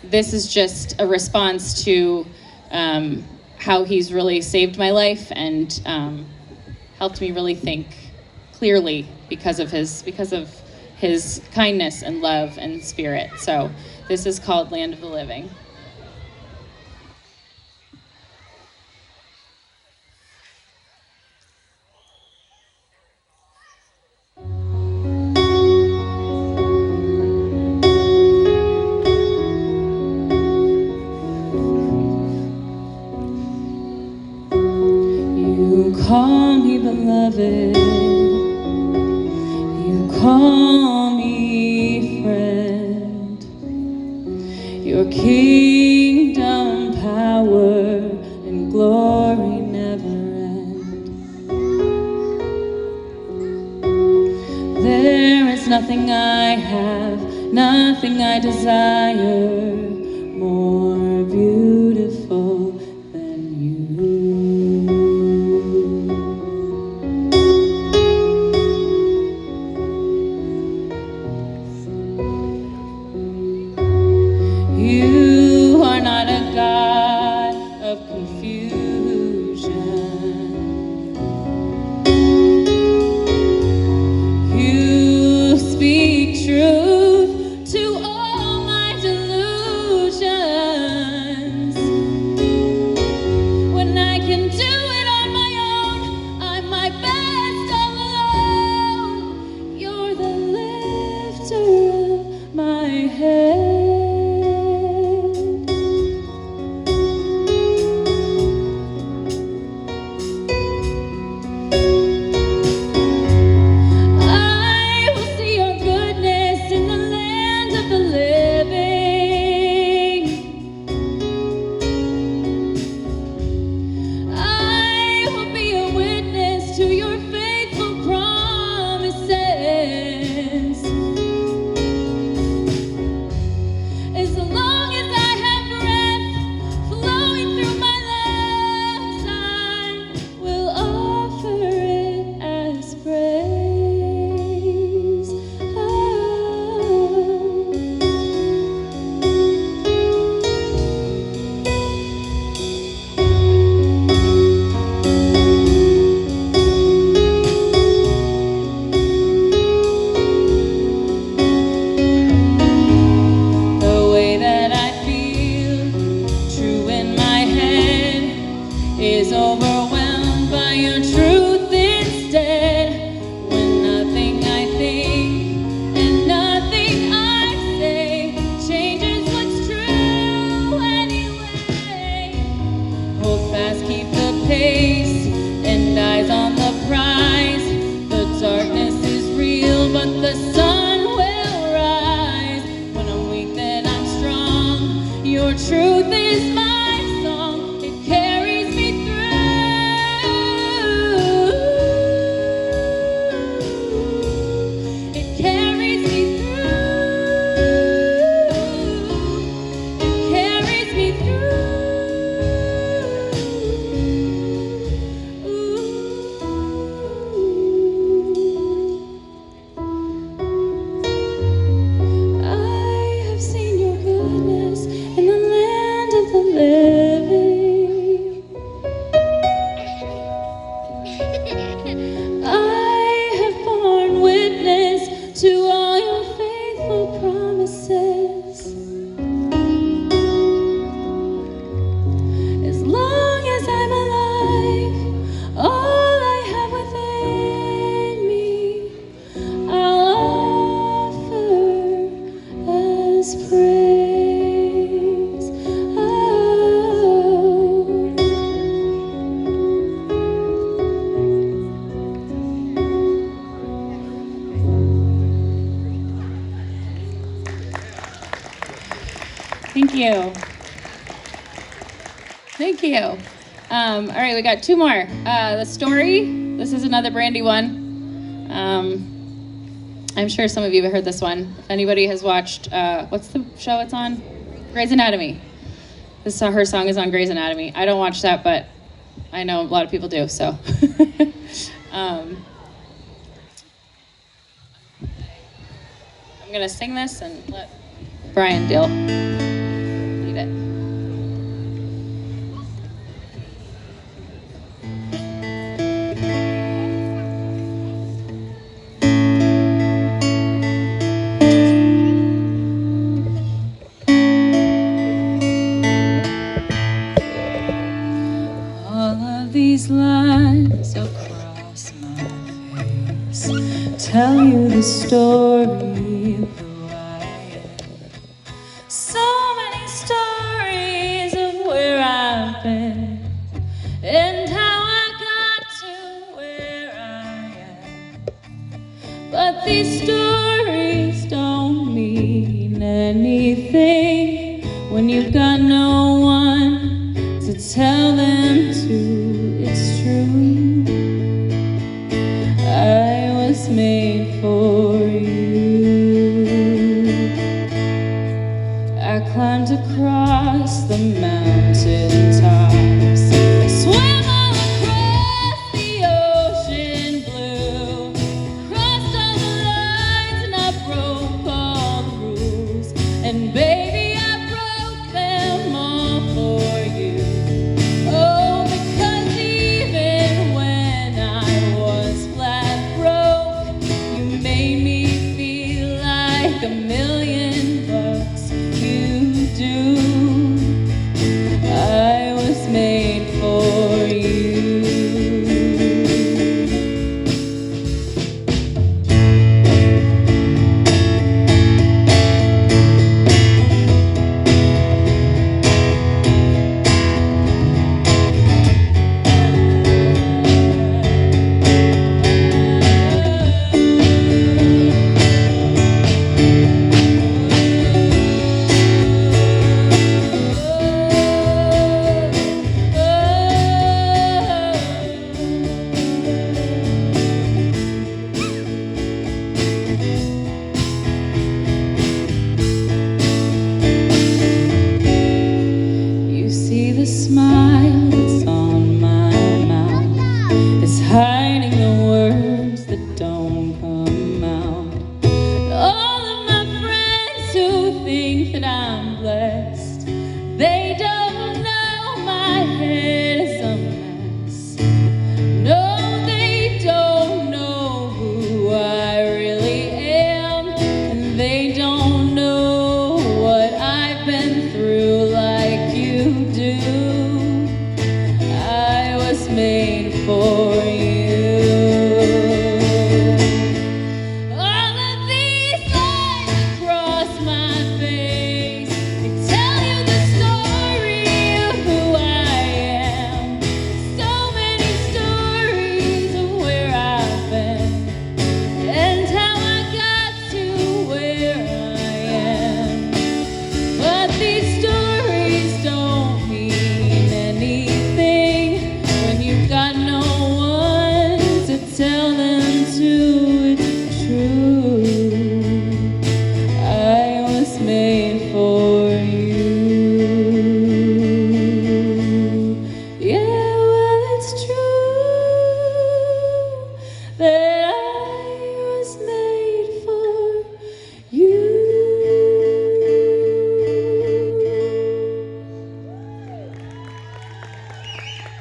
this is just a response to how he's really saved my life and helped me really think clearly because of his kindness and love and spirit. So this is called Land of the Living. You call me beloved, you call me friend. Your kingdom power and glory never end. There is nothing I have, nothing I desire more beautiful than you. You are not a God of confusion. You speak truth to all my delusions. When I can do it on my own, I'm my best all alone. You're the lifter of my head. I will see your goodness in the land of the living. I will be a witness to your faithful promises. As long as I have breath flowing through my lungs, I will offer it as praise. The way that I feel, true in my head, is overwhelmed by your truth instead. When nothing I think and nothing I say changes what's true anyway. Hold fast, keep the pace, and eyes on the prize. The darkness is real, but the sun will rise. When I'm weak, then I'm strong. Your truth is my song. It carries me through. It carries me through. It carries me through. I have seen your goodness in the land of the living. I have borne witness to all your faithful promises. As long as I'm alive, all I have within me, Thank you. Thank you. All right, we got two more. The Story. This is another Brandy one. I'm sure some of you have heard this one. If anybody has watched, what's the show it's on? Grey's Anatomy. Her song is on Grey's Anatomy. I don't watch that, but I know a lot of people do, so. I'm going to sing this and let Brian lead it. These lines across my face tell you the story of who I am. So many stories of where I've been and how I got to where I am. But these stories don't mean anything when you've got no one to tell them to. It's true, I was made for you. I climbed across the mountain tops, swam all across the ocean blue, crossed all the lines and I broke all the rules, and baby I broke them all for you. Oh, because even when I was flat broke, you made me feel like $1,000,000. You do. I was made for you. You see the smile that's on my mouth, it's hiding the words that don't come out. All of my friends who think that I'm blessed, they don't know my head is a mess. No, they don't know who I really am, and they don't know what I've been through like you do. I was made for you. All of these lines across my face, they tell you the story of who I am. So many stories of where I've been and how I got to where I am. But these stories don't mean anything when you've got no one to tell them to. It's true, I was made for you. Yeah, well, it's true that I was made for you.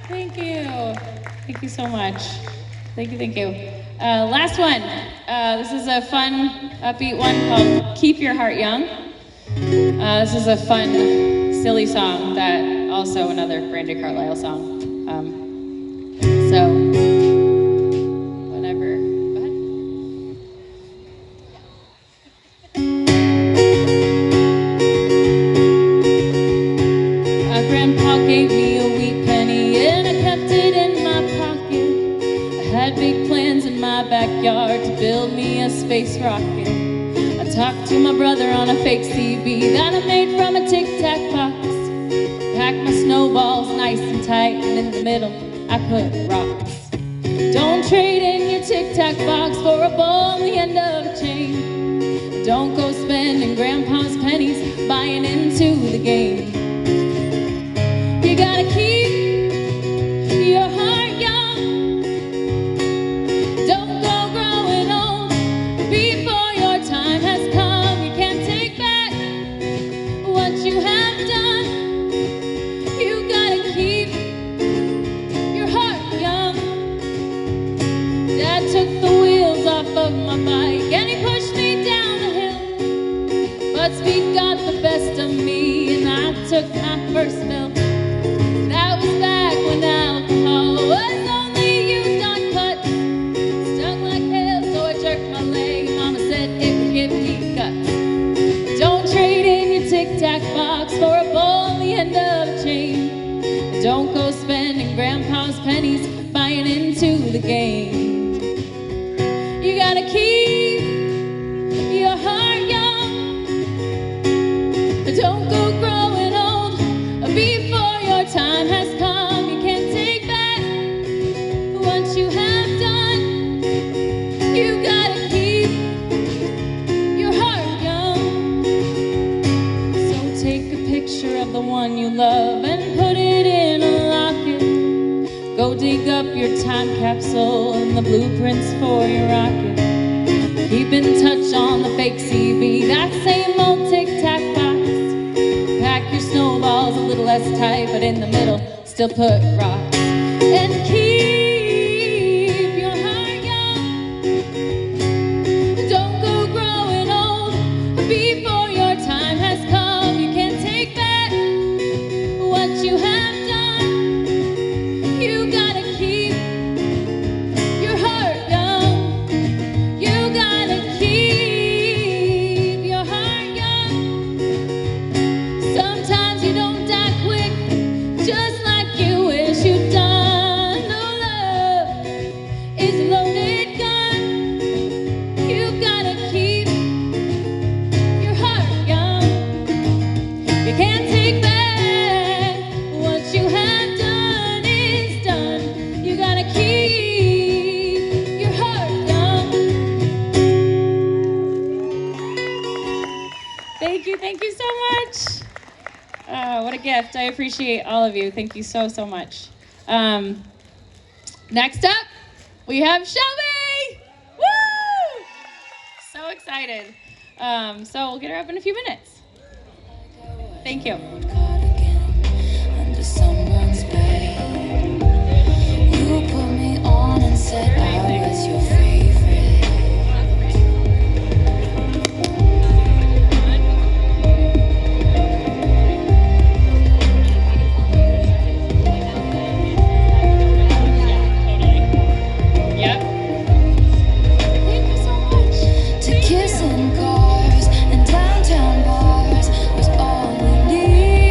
Thank you. Thank you so much. Thank you, thank you. Last one. This is a fun, upbeat one called Keep Your Heart Young. This is a fun, silly song that also another Brandy Carlisle song. So, whenever, go ahead. Grandpa gave me a wheat penny and I kept it in my pocket. I had big plans in my backyard to build me a space rocket. I talked to my brother on a fake CB that I made from a Tic Tac box. Pack my snowballs nice and tight, and in the middle I put rocks. Don't trade in your Tic Tac box for a ball on the end of a chain. Don't go spending grandpa's pennies buying into the game. You gotta keep your heart young. Don't go growing old before your time has come. You can't take back what you have done. You gotta keep your heart young. Dad took the wheels off of my bike and he pushed me down the hill. But speed got the best of me and I took my first spill. That was back when alcohol was only used on cuts. Stung like hell, so I jerked my leg. Mama said it would give me guts. Don't trade in your Tic Tac box for a ball on the end of a chain. Don't go spending grandpa's pennies buying into the game. You gotta keep your heart young. Don't go growing old before your time has come. You can't take back what you have done. You gotta keep your heart young. So take a picture of the one you love and put it in a locket. Go dig up your time capsule and the blueprints for your rocket. Keep in touch on the fake CB, that same old Tic Tac box. Pack your snowballs a little less tight, but in the middle, still put rocks. And keep your heart young. Don't go growing old before your time has come. You can't take back what you have done. You gotta keep your heart young. You gotta keep your heart young. Sometimes you don't die quick, just like you wish you'd done. No, love is a loaded gun. You gotta keep your heart young. You can't take back what you have done is done. You gotta keep your heart young. Thank you so much. What a gift. I appreciate all of you. Thank you so, so much. Next up, we have Shelby. Woo! So excited. So we'll get her up in a few minutes. Thank you. Under someone's bed, you put me on and said I was your favorite. Yep. Thank you so much. To kiss in cars and downtown bars was all we needed.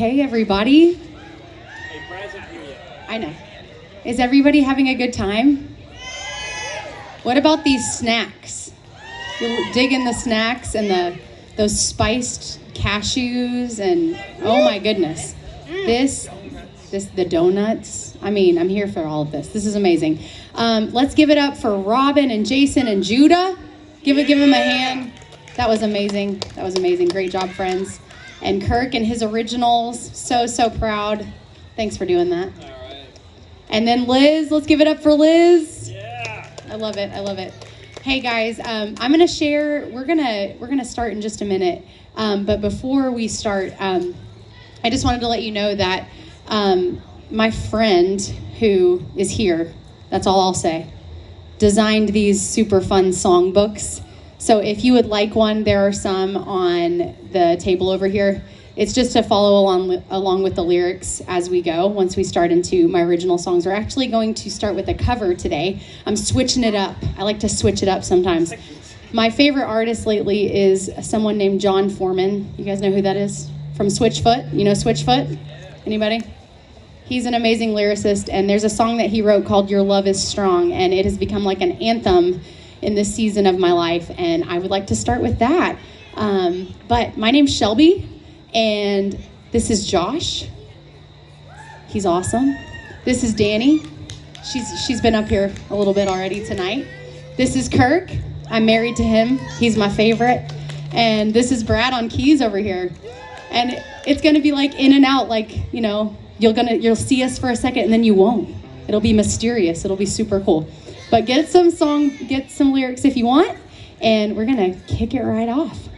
Hey, everybody. Hey, Brad's not here yet. I know. Is everybody having a good time? What about these snacks? You dig in the snacks and those spiced cashews and oh my goodness. The donuts. I mean, I'm here for all of this. This is amazing. Let's give it up for Robin and Jason and Judah. Give them a hand. That was amazing. That was amazing. Great job, friends. And Kirk and his originals. So proud. Thanks for doing that. All right. And then Liz. Let's give it up for Liz. Yeah. I love it. I love it. Hey guys, I'm gonna share. We're gonna start in just a minute. But before we start, I just wanted to let you know that my friend who is here, that's all I'll say, designed these super fun songbooks. So if you would like one, there are some on the table over here. It's just to follow along with the lyrics as we go. Once we start into my original songs, we're actually going to start with a cover today. I'm switching it up. I like to switch it up sometimes. My favorite artist lately is someone named John Foreman. You guys know who that is? From Switchfoot. You know Switchfoot? Anybody? He's an amazing lyricist, and there's a song that he wrote called Your Love is Strong, and it has become like an anthem in this season of my life, and I would like to start with that. But my name's Shelby, and this is Josh. He's awesome. This is Danny. She's been up here a little bit already tonight. This is Kirk. I'm married to him. He's my favorite. And this is Brad on keys over here. And it's gonna be like in and out, like, you know, you'll see us for a second and then you won't. It'll be mysterious. It'll be super cool. But get some lyrics if you want, and we're gonna kick it right off.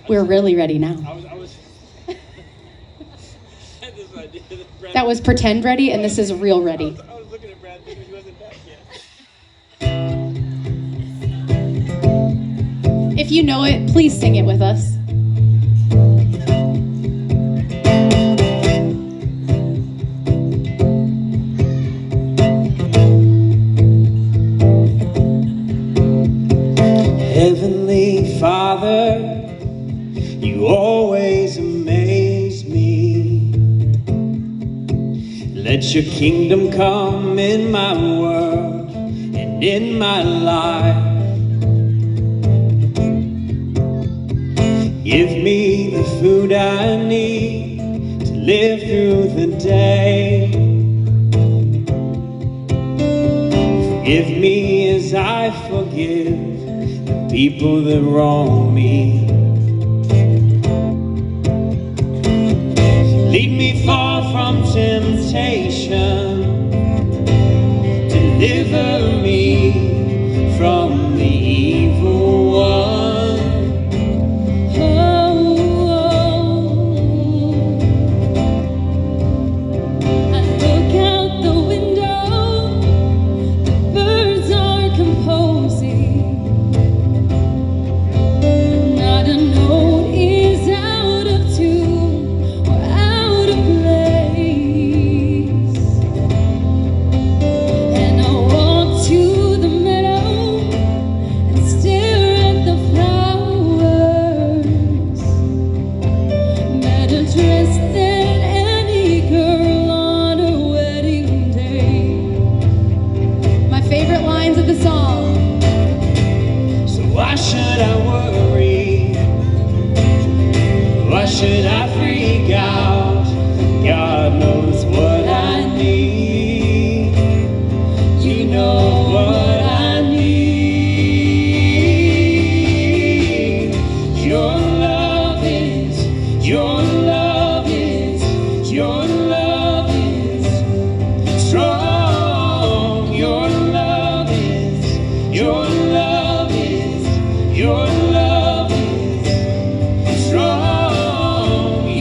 We're really ready now. I was had this idea that Brad. That was pretend ready, and this is real ready. I was looking at Brad thinking he wasn't back yet. If you know it, please sing it with us. Heavenly Father, you always amaze me. Let your kingdom come in my world and in my life. Give me the food I need to live through the day. Forgive me as I forgive the people that wrong me. Lead me far from temptation. Deliver me from the evil one. Your love is strong.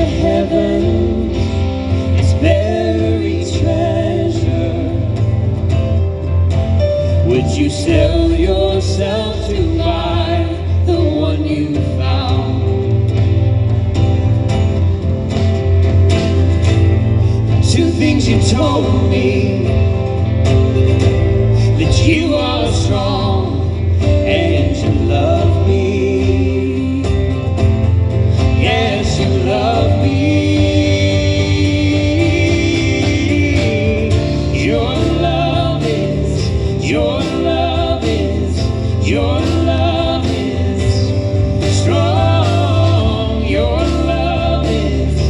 heaven's buried treasure. Would you sell yourself to buy the one you found? Two things you told me: that you are strong and you love me. Yes, you love me. Your love is, your love is, your love is strong. Your love is,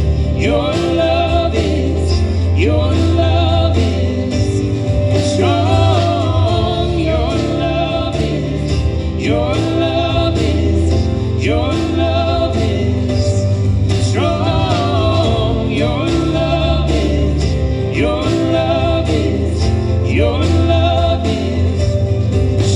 your love is, your love is strong. Your love is, your love is, your love is strong. Your love is, your love is, your love is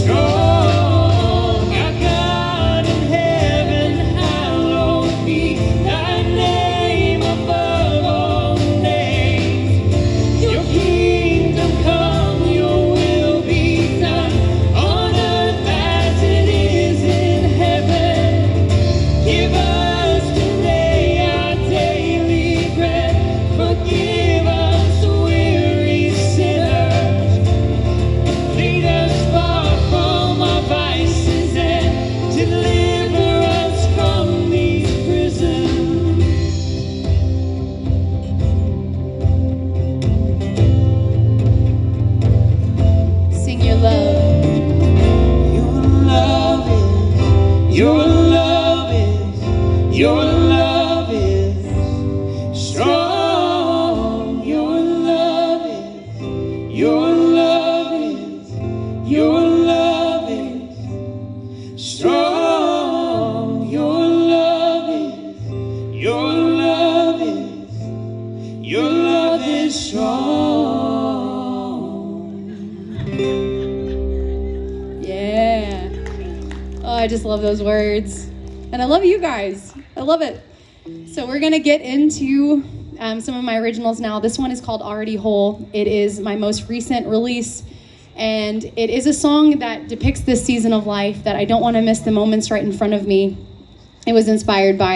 strong. Our God in heaven, hallowed be thy name above all names. Your kingdom come, your will be done on earth as it is in heaven. Give us today our daily bread. Forgive us weary sinners. Lead us far from our vices and deliver us from these prisons. Sing your love. Your love is, your love is, your love is strong. Your love is, your love is, your love is strong. Your love is, your love is, your love is strong. Yeah. Oh, I just love those words. And I love you guys. I love it. So we're going to get into some of my originals now. This one is called Already Whole. It is my most recent release. And it is a song that depicts this season of life that I don't want to miss the moments right in front of me. It was inspired by